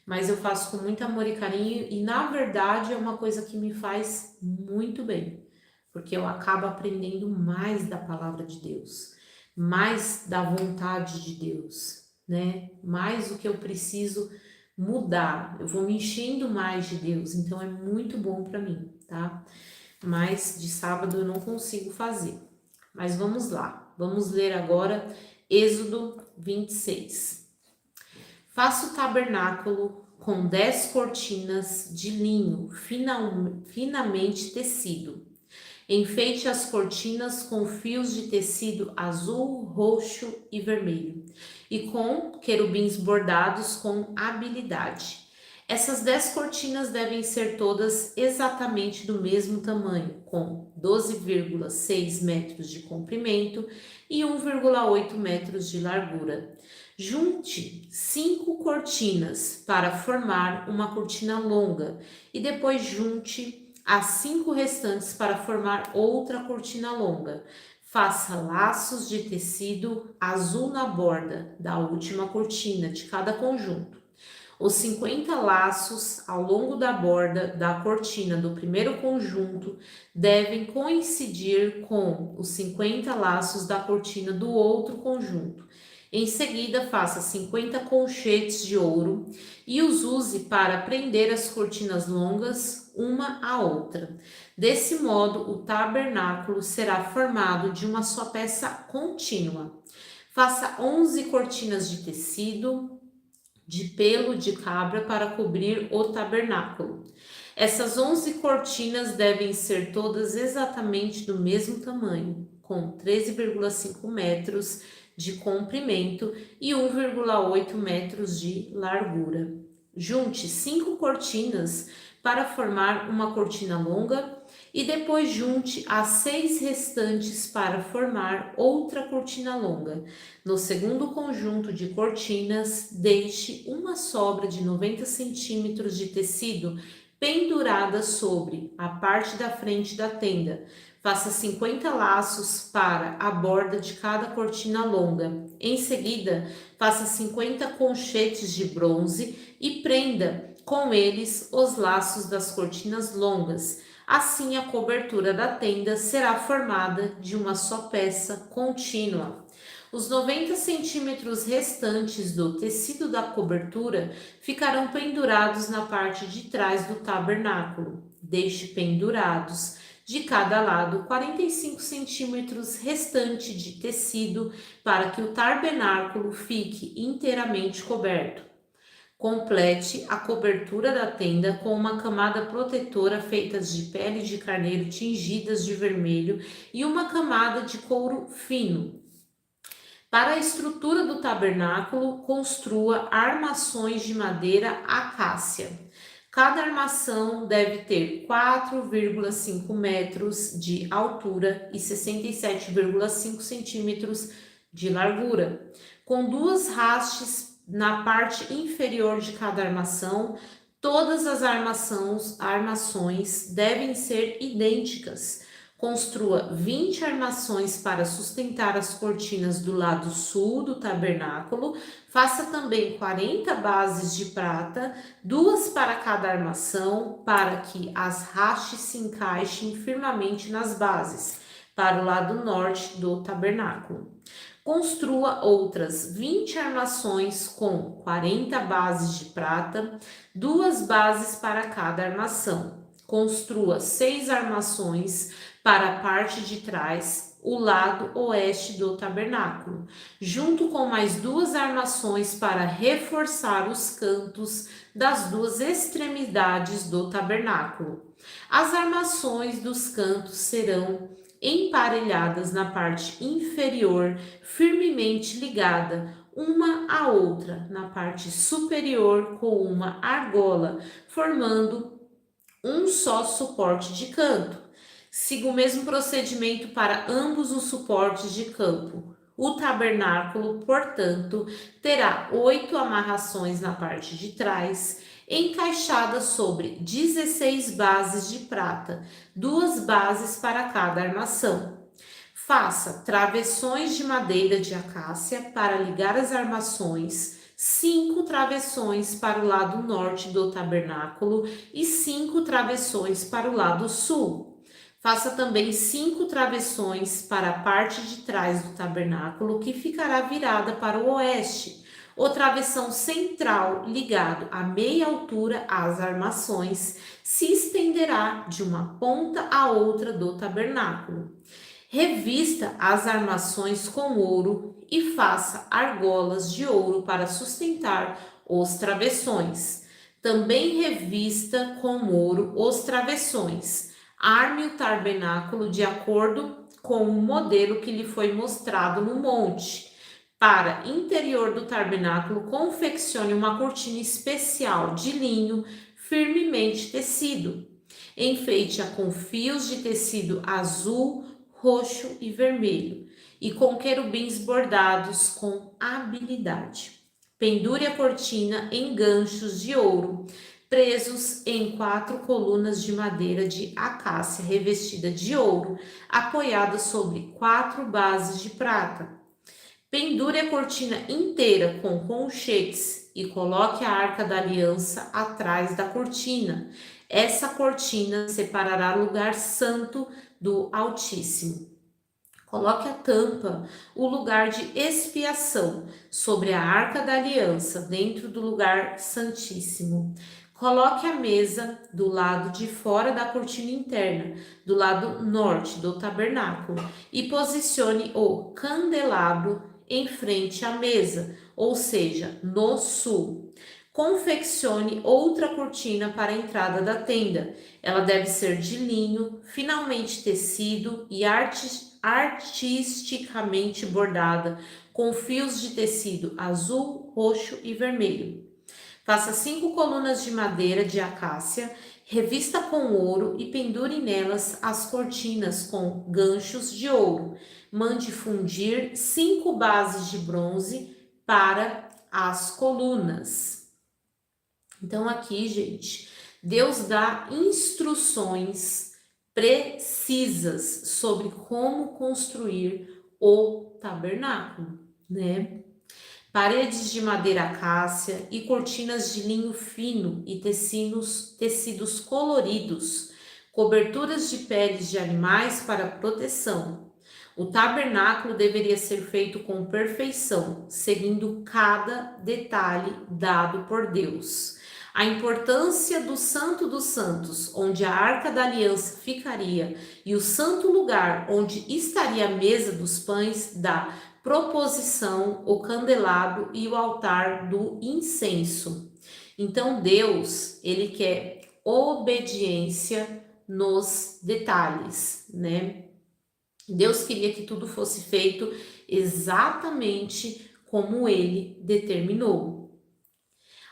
Mas eu faço com muito amor e carinho e, na verdade, é uma coisa que me faz muito bem, porque eu acabo aprendendo mais da palavra de Deus, mais da vontade de Deus, né? Mais o que eu preciso mudar, eu vou me enchendo mais de Deus, então é muito bom para mim, tá? Mas de sábado eu não consigo fazer. Mas vamos lá, vamos ler agora Êxodo 26. Faça o tabernáculo com 10 cortinas de linho finamente tecido. Enfeite as cortinas com fios de tecido azul, roxo e vermelho, e com querubins bordados com habilidade. Essas 10 cortinas devem ser todas exatamente do mesmo tamanho, com 12,6 metros de comprimento e 1,8 metros de largura. Junte 5 cortinas para formar uma cortina longa e depois junte as 5 restantes para formar outra cortina longa. Faça laços de tecido azul na borda da última cortina de cada conjunto. Os 50 laços ao longo da borda da cortina do primeiro conjunto devem coincidir com os 50 laços da cortina do outro conjunto. Em seguida, faça 50 colchetes de ouro e os use para prender as cortinas longas uma à outra. Desse modo, o tabernáculo será formado de uma só peça contínua. Faça 11 cortinas de tecido de pelo de cabra para cobrir o tabernáculo. Essas 11 cortinas devem ser todas exatamente do mesmo tamanho, com 13,5 metros de comprimento e 1,8 metros de largura. Junte 5 cortinas para formar uma cortina longa e depois junte as 6 restantes para formar outra cortina longa. No segundo conjunto de cortinas, deixe uma sobra de 90 centímetros de tecido pendurada sobre a parte da frente da tenda. Faça 50 laços para a borda de cada cortina longa. Em seguida, faça 50 conchetes de bronze e prenda com eles os laços das cortinas longas. Assim, a cobertura da tenda será formada de uma só peça contínua. Os 90 centímetros restantes do tecido da cobertura ficarão pendurados na parte de trás do tabernáculo. Deixe pendurados de cada lado 45 centímetros restante de tecido para que o tabernáculo fique inteiramente coberto. Complete a cobertura da tenda com uma camada protetora feita de pele de carneiro tingidas de vermelho e uma camada de couro fino. Para a estrutura do tabernáculo, construa armações de madeira acácia. Cada armação deve ter 4,5 metros de altura e 67,5 centímetros de largura, com 2 hastes na parte inferior de cada armação. Todas as armações devem ser idênticas. Construa 20 armações para sustentar as cortinas do lado sul do tabernáculo. Faça também 40 bases de prata, 2 para cada armação, para que as hastes se encaixem firmemente nas bases, para o lado norte do tabernáculo. Construa outras 20 armações com 40 bases de prata, 2 bases para cada armação. Construa 6 armações para a parte de trás, o lado oeste do tabernáculo, junto com mais 2 armações para reforçar os cantos das 2 extremidades do tabernáculo. As armações dos cantos serão emparelhadas na parte inferior, firmemente ligada uma à outra na parte superior com uma argola, formando um só suporte de canto. Siga o mesmo procedimento para ambos os suportes de campo. O tabernáculo, portanto, terá 8 amarrações na parte de trás, encaixadas sobre 16 bases de prata, 2 bases para cada armação. Faça travessões de madeira de acácia para ligar as armações, 5 travessões para o lado norte do tabernáculo e 5 travessões para o lado sul. Faça também 5 travessões para a parte de trás do tabernáculo, que ficará virada para o oeste. O travessão central, ligado à meia altura às armações, se estenderá de uma ponta à outra do tabernáculo. Revista as armações com ouro e faça argolas de ouro para sustentar os travessões. Também revista com ouro os travessões. Arme o tabernáculo de acordo com o modelo que lhe foi mostrado no monte. Para interior do tabernáculo, confeccione uma cortina especial de linho firmemente tecido. Enfeite-a com fios de tecido azul, roxo e vermelho, e com querubins bordados com habilidade. Pendure a cortina em ganchos de ouro, presos em 4 colunas de madeira de acácia revestida de ouro, apoiadas sobre 4 bases de prata. Pendure a cortina inteira com colchetes e coloque a arca da aliança atrás da cortina. Essa cortina separará o lugar santo do Altíssimo. Coloque a tampa, o lugar de expiação, sobre a arca da aliança, dentro do lugar santíssimo. Coloque a mesa do lado de fora da cortina interna, do lado norte do tabernáculo, e posicione o candelabro em frente à mesa, ou seja, no sul. Confeccione outra cortina para a entrada da tenda. Ela deve ser de linho, finamente tecido e artisticamente bordada, com fios de tecido azul, roxo e vermelho. Faça 5 colunas de madeira de acácia, revista com ouro e pendure nelas as cortinas com ganchos de ouro. Mande fundir 5 bases de bronze para as colunas. Então aqui, gente, Deus dá instruções precisas sobre como construir o tabernáculo, né? Paredes de madeira acácia e cortinas de linho fino e tecidos coloridos, coberturas de peles de animais para proteção. O tabernáculo deveria ser feito com perfeição, seguindo cada detalhe dado por Deus. A importância do Santo dos Santos, onde a Arca da Aliança ficaria, e o santo lugar onde estaria a mesa dos pães da proposição, o candelabro e o altar do incenso. Então Deus, ele quer obediência nos detalhes, né? Deus queria que tudo fosse feito exatamente como ele determinou.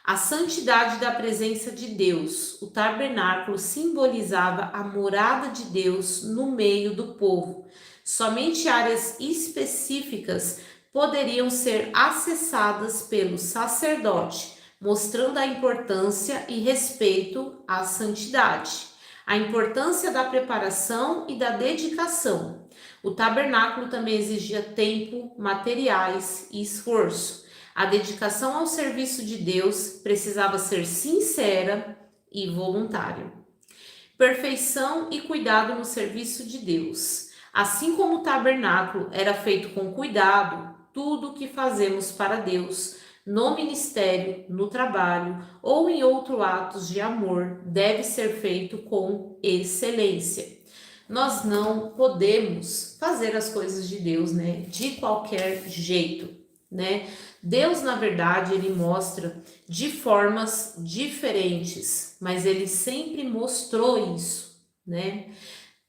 A santidade da presença de Deus, o tabernáculo simbolizava a morada de Deus no meio do povo. Somente áreas específicas poderiam ser acessadas pelo sacerdote, mostrando a importância e respeito à santidade, a importância da preparação e da dedicação. O tabernáculo também exigia tempo, materiais e esforço. A dedicação ao serviço de Deus precisava ser sincera e voluntária. Perfeição e cuidado no serviço de Deus. Assim como o tabernáculo era feito com cuidado, tudo o que fazemos para Deus, no ministério, no trabalho ou em outros atos de amor, deve ser feito com excelência. Nós não podemos fazer as coisas de Deus, né, de qualquer jeito, né? Deus, na verdade, ele mostra de formas diferentes, mas ele sempre mostrou isso, né?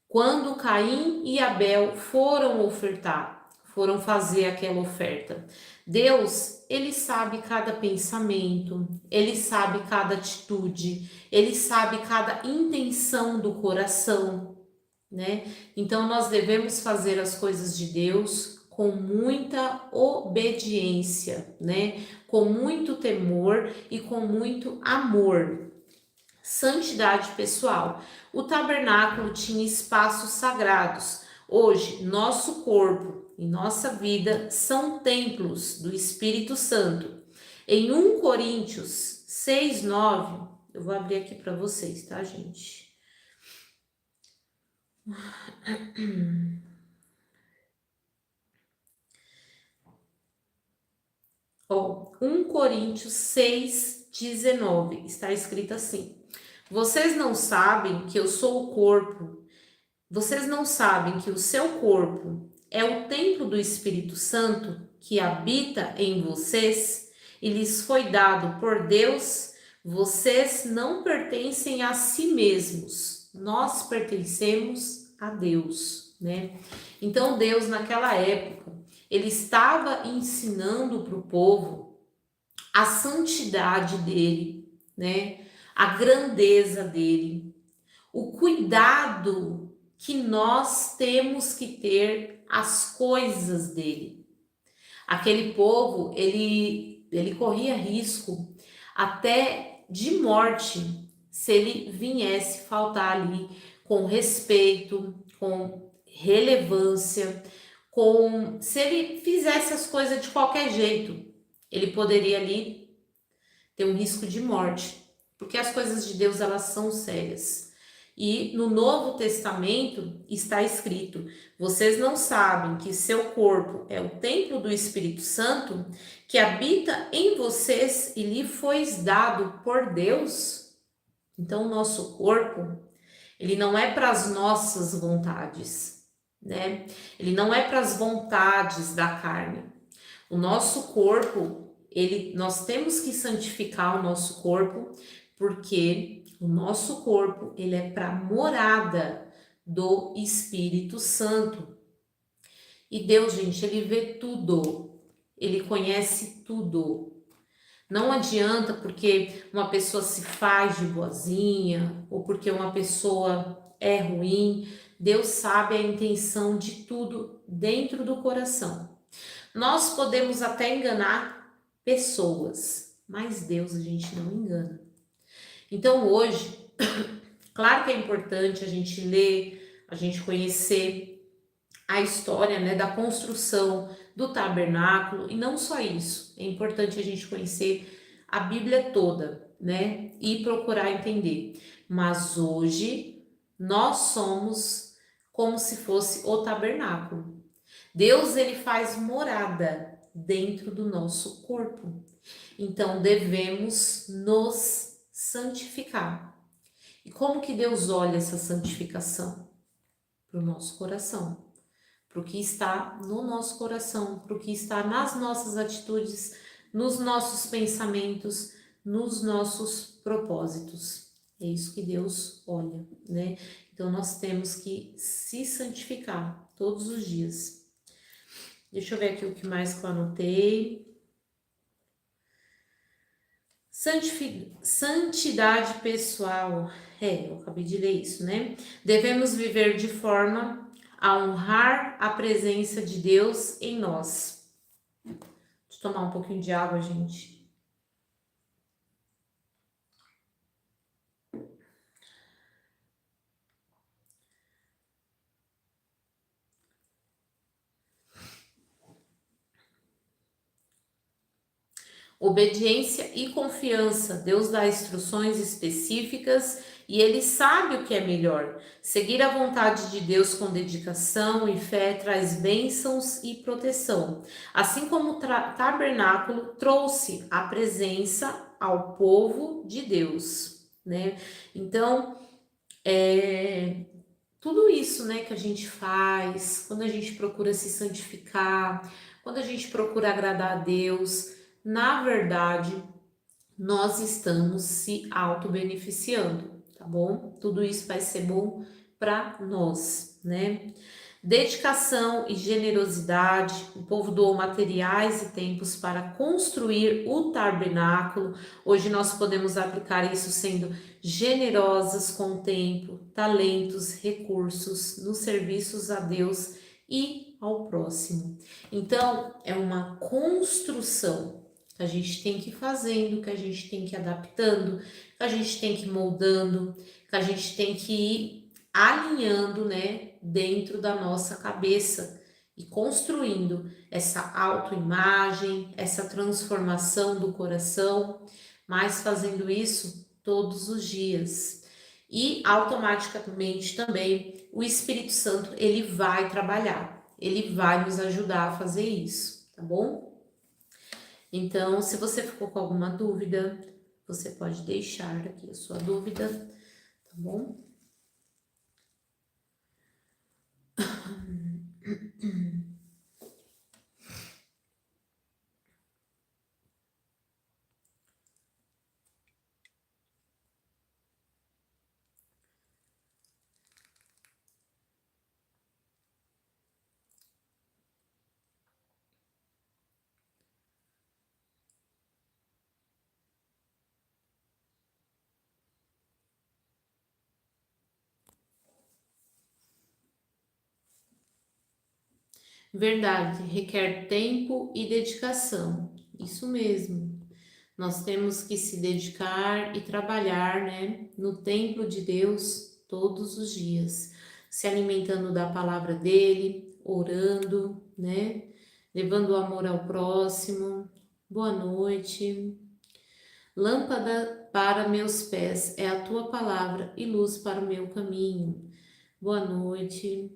Quando Caim e Abel foram ofertar, foram fazer aquela oferta, Deus, ele sabe cada pensamento, ele sabe cada atitude, ele sabe cada intenção do coração, né? Então nós devemos fazer as coisas de Deus com muita obediência, né? Com muito temor e com muito amor. Santidade pessoal. O tabernáculo tinha espaços sagrados. Hoje, nosso corpo e nossa vida são templos do Espírito Santo. Em 1 Coríntios 6:9, eu vou abrir aqui para vocês, tá, gente? Ó, 1 Coríntios 6:19, está escrito assim: Vocês não sabem que eu sou o corpo, vocês não sabem que o seu corpo é o templo do Espírito Santo que habita em vocês e lhes foi dado por Deus? Vocês não pertencem a si mesmos, nós pertencemos a Deus, né? Então Deus naquela época, ele estava ensinando para o povo a santidade dele, né? A grandeza dele, o cuidado que nós temos que ter as coisas dele. Aquele povo, ele corria risco até de morte se ele viesse faltar ali com respeito, com relevância, se ele fizesse as coisas de qualquer jeito, ele poderia ali ter um risco de morte, porque as coisas de Deus elas são sérias. E no Novo Testamento está escrito: vocês não sabem que seu corpo é o templo do Espírito Santo que habita em vocês e lhe foi dado por Deus? Então, o nosso corpo, ele não é para as nossas vontades, né? Ele não é para as vontades da carne. O nosso corpo, nós temos que santificar o nosso corpo, porque o nosso corpo, ele é para morada do Espírito Santo. E Deus, gente, ele vê tudo, ele conhece tudo. Não adianta porque uma pessoa se faz de boazinha ou porque uma pessoa é ruim. Deus sabe a intenção de tudo dentro do coração. Nós podemos até enganar pessoas, mas Deus a gente não engana. Então hoje, claro que é importante a gente ler, a gente conhecer a história, né, da construção do tabernáculo, e não só isso, é importante a gente conhecer a Bíblia toda, né, e procurar entender. Mas hoje nós somos como se fosse o tabernáculo. Deus, ele faz morada dentro do nosso corpo. Então devemos nos santificar. E como que Deus olha essa santificação? Para o nosso coração, para o que está no nosso coração, para o que está nas nossas atitudes, nos nossos pensamentos, nos nossos propósitos. É isso que Deus olha, né? Então nós temos que se santificar todos os dias. Deixa eu ver aqui o que mais que eu anotei. Santidade pessoal. Eu acabei de ler isso, né? Devemos viver de forma a honrar a presença de Deus em nós. tomar um pouquinho de água, gente. Obediência e confiança. Deus dá instruções específicas e Ele sabe o que é melhor. Seguir a vontade de Deus com dedicação e fé traz bênçãos e proteção. Assim como o tabernáculo trouxe a presença ao povo de Deus, né? Então, tudo isso, né, que a gente faz, quando a gente procura se santificar, quando a gente procura agradar a Deus, na verdade, nós estamos se auto-beneficiando, tá bom? Tudo isso vai ser bom para nós, né? Dedicação e generosidade, o povo doou materiais e tempos para construir o tabernáculo. Hoje nós podemos aplicar isso sendo generosas com tempo, talentos, recursos nos serviços a Deus e ao próximo. Então, é uma construção que a gente tem que ir fazendo, que a gente tem que ir adaptando, que a gente tem que ir moldando, que a gente tem que ir alinhando, né, dentro da nossa cabeça e construindo essa autoimagem, essa transformação do coração, mas fazendo isso todos os dias. E automaticamente também o Espírito Santo, ele vai trabalhar, ele vai nos ajudar a fazer isso, tá bom? Então, se você ficou com alguma dúvida, você pode deixar aqui a sua dúvida, tá bom? Verdade, requer tempo e dedicação. Isso mesmo. Nós temos que se dedicar e trabalhar, né, no templo de Deus todos os dias, se alimentando da palavra dele, orando, né, levando o amor ao próximo. Boa noite. Lâmpada para meus pés é a tua palavra e luz para o meu caminho. Boa noite.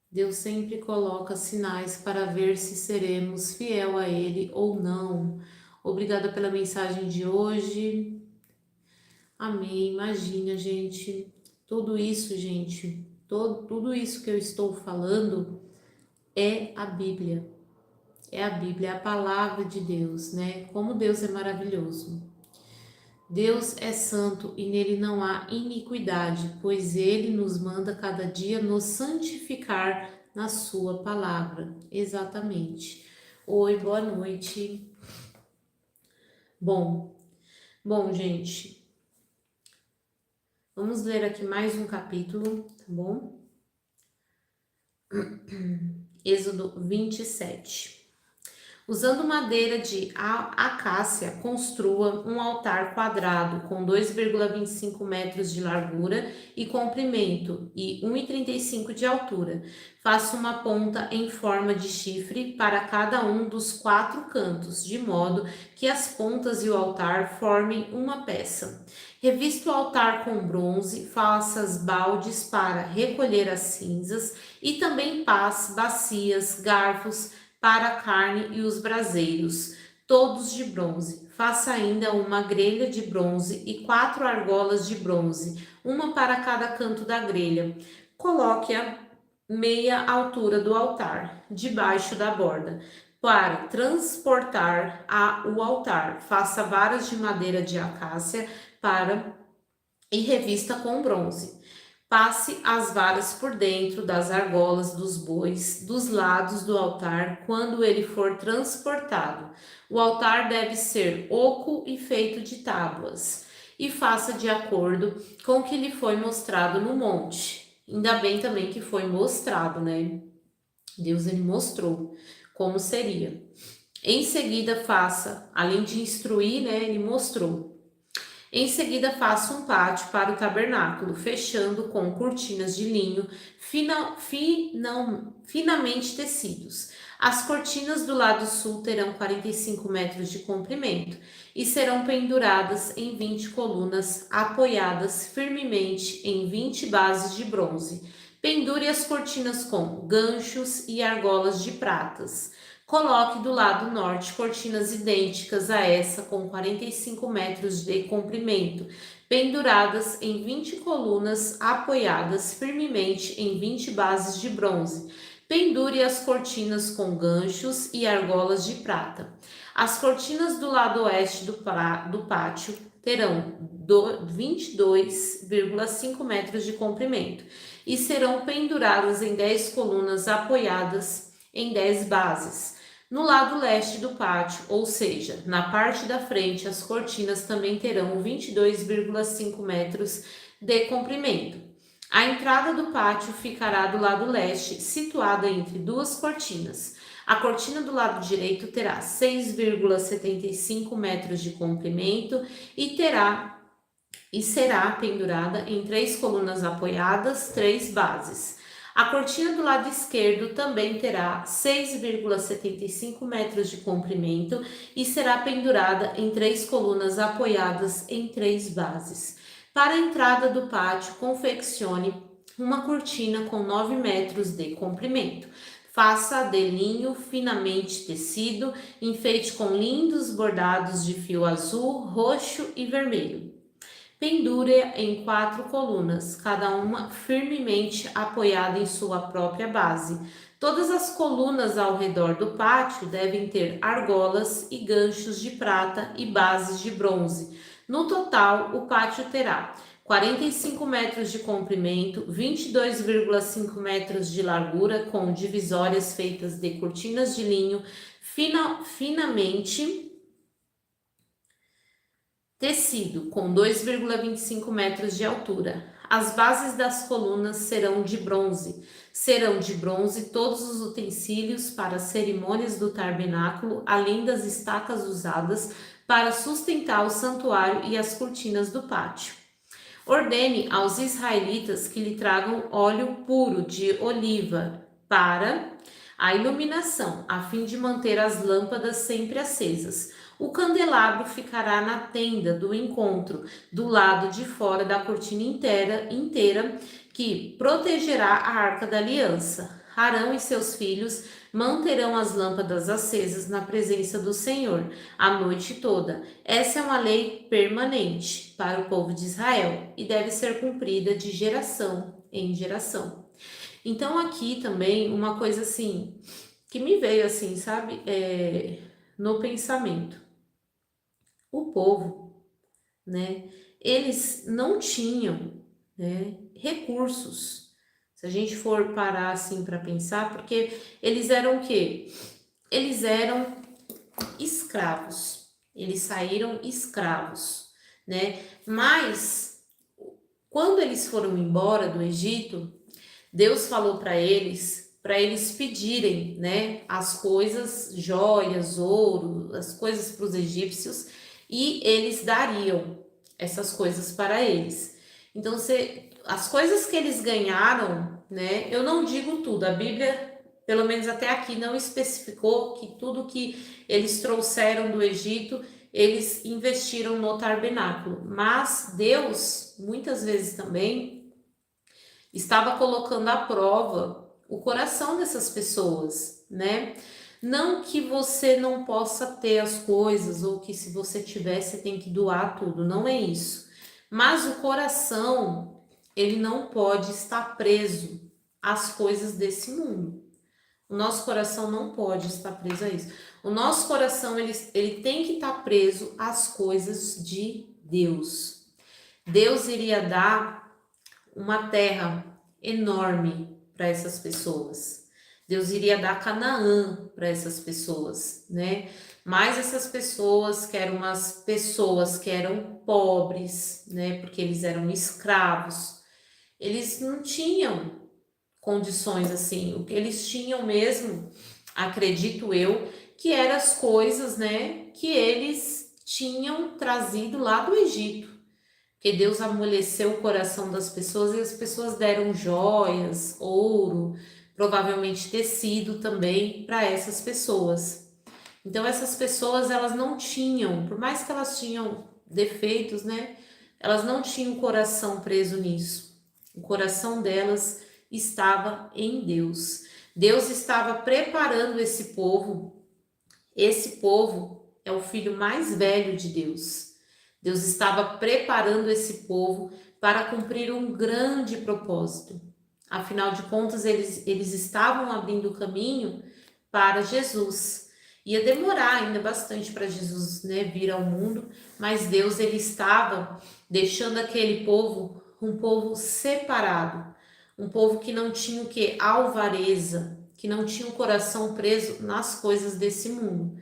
Deus sempre coloca sinais para ver se seremos fiel a Ele ou não. Obrigada pela mensagem de hoje. Amém. Imagina, gente, tudo isso, gente, tudo isso que eu estou falando é a Bíblia. É a Bíblia, é a palavra de Deus, né? Como Deus é maravilhoso. Deus é santo e nele não há iniquidade, pois ele nos manda cada dia nos santificar na sua palavra. Exatamente. Oi, boa noite. Bom, gente, vamos ler aqui mais um capítulo, tá bom? Êxodo 27. Usando madeira de acácia, construa um altar quadrado com 2,25 metros de largura e comprimento e 1,35 de altura. Faça uma ponta em forma de chifre para cada um dos 4 cantos, de modo que as pontas e o altar formem uma peça. Revista o altar com bronze, faça as baldes para recolher as cinzas e também pás, bacias, garfos, para a carne e os braseiros, todos de bronze. Faça ainda uma grelha de bronze e 4 argolas de bronze, uma para cada canto da grelha. Coloque-a meia altura do altar, debaixo da borda. Para transportar o altar, faça varas de madeira de acácia e revista com bronze. Passe as varas por dentro das argolas dos bois, dos lados do altar, quando ele for transportado. O altar deve ser oco e feito de tábuas, e faça de acordo com o que lhe foi mostrado no monte. Ainda bem também que foi mostrado, né? Deus ele mostrou como seria. Em seguida faça, além de instruir, né, ele mostrou. Em seguida faça um pátio para o tabernáculo, fechando com cortinas de linho finamente tecidos. As cortinas do lado sul terão 45 metros de comprimento e serão penduradas em 20 colunas, apoiadas firmemente em 20 bases de bronze. Pendure as cortinas com ganchos e argolas de pratas. Coloque do lado norte cortinas idênticas a essa com 45 metros de comprimento, penduradas em 20 colunas apoiadas firmemente em 20 bases de bronze. Pendure as cortinas com ganchos e argolas de prata. As cortinas do lado oeste do pátio terão 22,5 metros de comprimento e serão penduradas em 10 colunas apoiadas em 10 bases. No lado leste do pátio, ou seja, na parte da frente, as cortinas também terão 22,5 metros de comprimento. A entrada do pátio ficará do lado leste, situada entre duas cortinas. A cortina do lado direito terá 6,75 metros de comprimento e será pendurada em 3 colunas apoiadas, 3 bases. A cortina do lado esquerdo também terá 6,75 metros de comprimento e será pendurada em 3 colunas apoiadas em 3 bases. Para a entrada do pátio, confeccione uma cortina com 9 metros de comprimento. Faça de linho finamente tecido, enfeite com lindos bordados de fio azul, roxo e vermelho. Pendure-a em 4 colunas, cada uma firmemente apoiada em sua própria base. Todas as colunas ao redor do pátio devem ter argolas e ganchos de prata e bases de bronze. No total, o pátio terá 45 metros de comprimento, 22,5 metros de largura, com divisórias feitas de cortinas de linho finamente tecido, com 2,25 metros de altura. As bases das colunas serão de bronze. Serão de bronze todos os utensílios para as cerimônias do tabernáculo, além das estacas usadas para sustentar o santuário e as cortinas do pátio. Ordene aos israelitas que lhe tragam óleo puro de oliva para a iluminação, a fim de manter as lâmpadas sempre acesas. O candelabro ficará na tenda do encontro, do lado de fora da cortina inteira que protegerá a arca da aliança. Arão e seus filhos manterão as lâmpadas acesas na presença do Senhor a noite toda. Essa é uma lei permanente para o povo de Israel e deve ser cumprida de geração em geração. Então aqui também uma coisa assim que me veio assim, sabe, no pensamento. O povo, né, eles não tinham, né, recursos. Se a gente for parar assim para pensar, porque eles eram o quê? Eles eram escravos. Eles saíram escravos, né? Mas quando eles foram embora do Egito, Deus falou para eles pedirem, né, as coisas, joias, ouro, as coisas para os egípcios, e eles dariam essas coisas para eles. Então, as coisas que eles ganharam, né, eu não digo tudo, a Bíblia, pelo menos até aqui, não especificou que tudo que eles trouxeram do Egito, eles investiram no tabernáculo, mas Deus, muitas vezes também, estava colocando à prova o coração dessas pessoas, né? Não que você não possa ter as coisas, ou que se você tiver, você tem que doar tudo, não é isso. Mas o coração, ele não pode estar preso às coisas desse mundo. O nosso coração não pode estar preso a isso. O nosso coração, ele tem que estar preso às coisas de Deus. Deus iria dar uma terra enorme para essas pessoas. Deus iria dar Canaã para essas pessoas, né? Mas essas pessoas, que eram umas pessoas que eram pobres, né? Porque eles eram escravos. eles não tinham condições assim. O que eles tinham mesmo, acredito eu, que eram as coisas, né, que eles tinham trazido lá do Egito. Que Deus amoleceu o coração das pessoas e as pessoas deram joias, ouro, provavelmente tecido também para essas pessoas. Então essas pessoas, elas não tinham, por mais que elas tinham defeitos, né? Elas não tinham o coração preso nisso. O coração delas estava em Deus. Deus estava preparando esse povo. Esse povo é o filho mais velho de Deus. Deus estava preparando esse povo para cumprir um grande propósito. Afinal de contas, eles estavam abrindo o caminho para Jesus. Ia demorar ainda bastante para Jesus, né, vir ao mundo, mas Deus, ele estava deixando aquele povo um povo separado, um povo que não tinha o que? Alvareza, que não tinha o coração preso nas coisas desse mundo.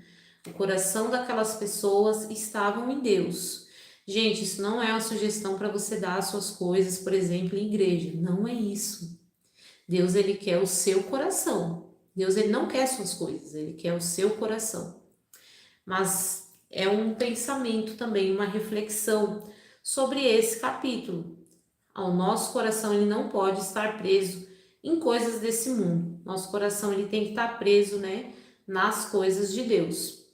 O coração daquelas pessoas estavam em Deus. Gente, isso não é uma sugestão para você dar as suas coisas, por exemplo, em igreja. Não é isso. Deus, ele quer o seu coração. Deus, ele não quer suas coisas, ele quer o seu coração. Mas é um pensamento também, uma reflexão sobre esse capítulo. O nosso coração, ele não pode estar preso em coisas desse mundo. Nosso coração, ele tem que estar preso, né, nas coisas de Deus.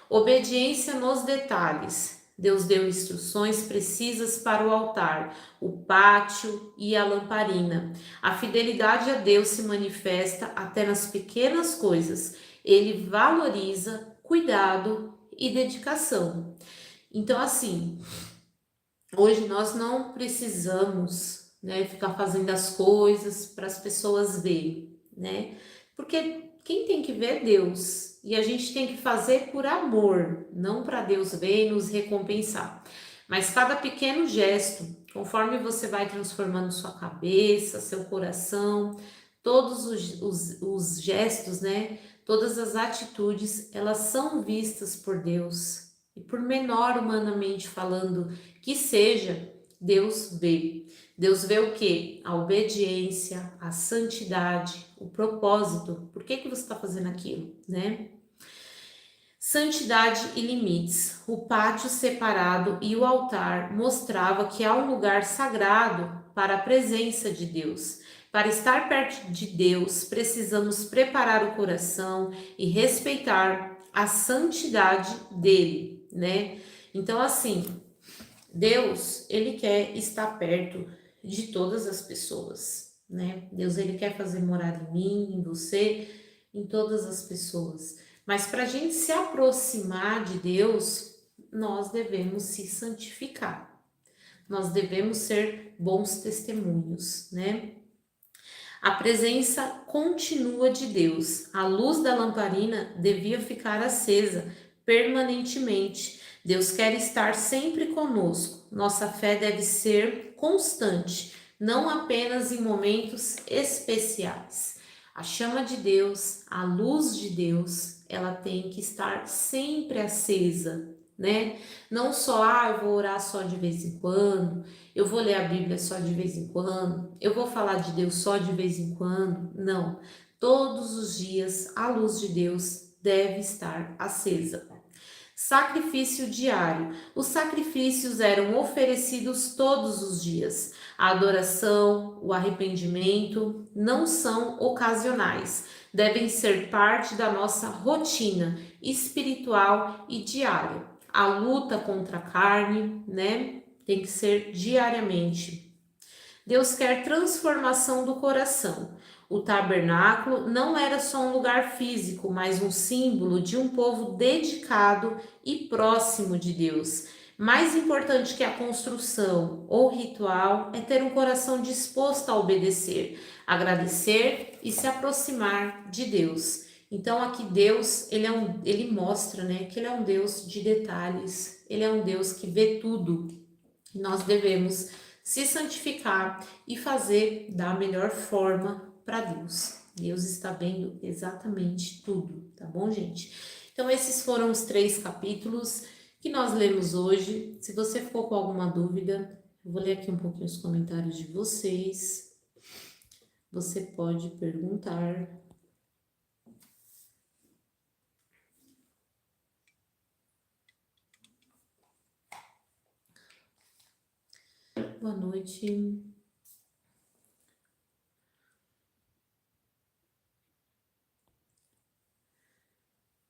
Obediência nos detalhes. Deus deu instruções precisas para o altar, o pátio e a lamparina. A fidelidade a Deus se manifesta até nas pequenas coisas. Ele valoriza cuidado e dedicação. Então, assim, hoje nós não precisamos, né, ficar fazendo as coisas para as pessoas verem, né? Porque quem tem que ver é Deus. E a gente tem que fazer por amor, não para Deus ver e nos recompensar. Mas cada pequeno gesto, conforme você vai transformando sua cabeça, seu coração, todos os gestos, né? Todas as atitudes, elas são vistas por Deus. E por menor humanamente falando que seja, Deus vê. Deus vê o quê? A obediência, a santidade, o propósito. Por que você está fazendo aquilo, né? Santidade e limites. O pátio separado e o altar mostrava que há um lugar sagrado para a presença de Deus. Para estar perto de Deus, precisamos preparar o coração e respeitar a santidade dele, né? Então, assim, Deus, ele quer estar perto de todas as pessoas, né? Deus, ele quer fazer morada em mim, em você, em todas as pessoas. Mas para a gente se aproximar de Deus, nós devemos se santificar. Nós devemos ser bons testemunhos, né? A presença contínua de Deus. A luz da lamparina devia ficar acesa permanentemente. Deus quer estar sempre conosco. Nossa fé deve ser constante, não apenas em momentos especiais. A chama de Deus, a luz de Deus, ela tem que estar sempre acesa, né? Não só, eu vou orar só de vez em quando, eu vou ler a Bíblia só de vez em quando, eu vou falar de Deus só de vez em quando. Não. Todos os dias a luz de Deus deve estar acesa. Sacrifício diário. Os sacrifícios eram oferecidos todos os dias. A adoração, o arrependimento não são ocasionais. Devem ser parte da nossa rotina espiritual e diária. A luta contra a carne, né? Tem que ser diariamente. Deus quer transformação do coração. O tabernáculo não era só um lugar físico, mas um símbolo de um povo dedicado e próximo de Deus. Mais importante que a construção ou ritual é ter um coração disposto a obedecer, agradecer e se aproximar de Deus. Então aqui Deus, ele mostra, né, que ele é um Deus de detalhes, ele é um Deus que vê tudo. Nós devemos se santificar e fazer da melhor forma para Deus. Deus está vendo exatamente tudo, tá bom, gente? Então, esses foram os 3 capítulos que nós lemos hoje. Se você ficou com alguma dúvida, Eu vou ler aqui um pouquinho os comentários de vocês. Você pode perguntar. Boa noite.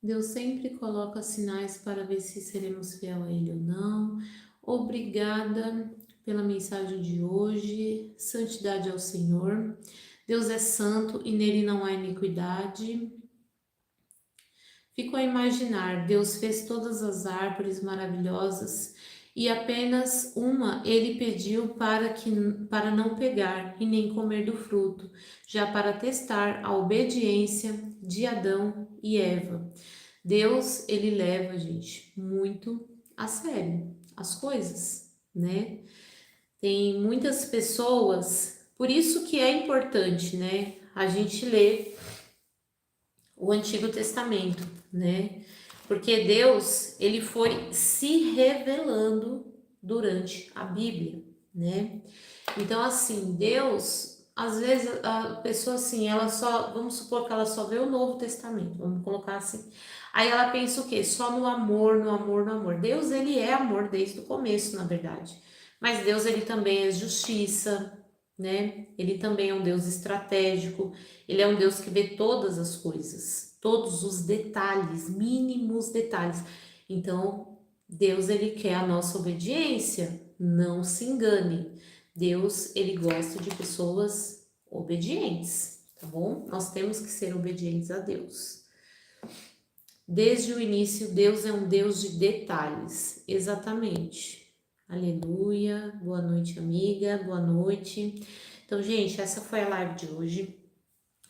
Deus sempre coloca sinais para ver se seremos fiel a Ele ou não. Obrigada pela mensagem de hoje. Santidade ao Senhor. Deus é santo e nele não há iniquidade. Fico a imaginar, Deus fez todas as árvores maravilhosas e apenas uma ele pediu para não pegar e nem comer do fruto, já para testar a obediência de Adão e Eva. Deus, ele leva, gente, muito a sério as coisas, né? Tem muitas pessoas, por isso que é importante, né, a gente ler o Antigo Testamento, né? Porque Deus, ele foi se revelando durante a Bíblia, né? Então, assim, Deus, às vezes a pessoa assim, ela só, vamos supor que ela só vê o Novo Testamento, vamos colocar assim. Aí ela pensa o quê? Só no amor, no amor, no amor. Deus, ele é amor desde o começo, na verdade. Mas Deus, ele também é justiça, né? Ele também é um Deus estratégico, ele é um Deus que vê todas as coisas, todos os detalhes, mínimos detalhes. Então, Deus, ele quer a nossa obediência, não se engane. Deus, ele gosta de pessoas obedientes, tá bom? Nós temos que ser obedientes a Deus. Desde o início, Deus é um Deus de detalhes, exatamente. Aleluia, boa noite, amiga, boa noite. Então, gente, essa foi a live de hoje.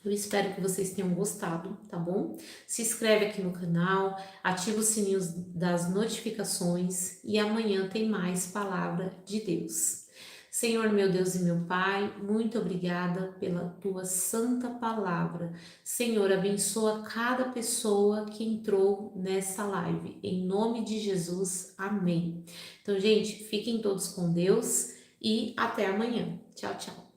Eu espero que vocês tenham gostado, tá bom? Se inscreve aqui no canal, ativa os sininhos das notificações e amanhã tem mais palavra de Deus. Senhor, meu Deus e meu Pai, muito obrigada pela tua santa palavra. Senhor, abençoa cada pessoa que entrou nessa live. Em nome de Jesus, amém. Então, gente, fiquem todos com Deus e até amanhã. Tchau, tchau.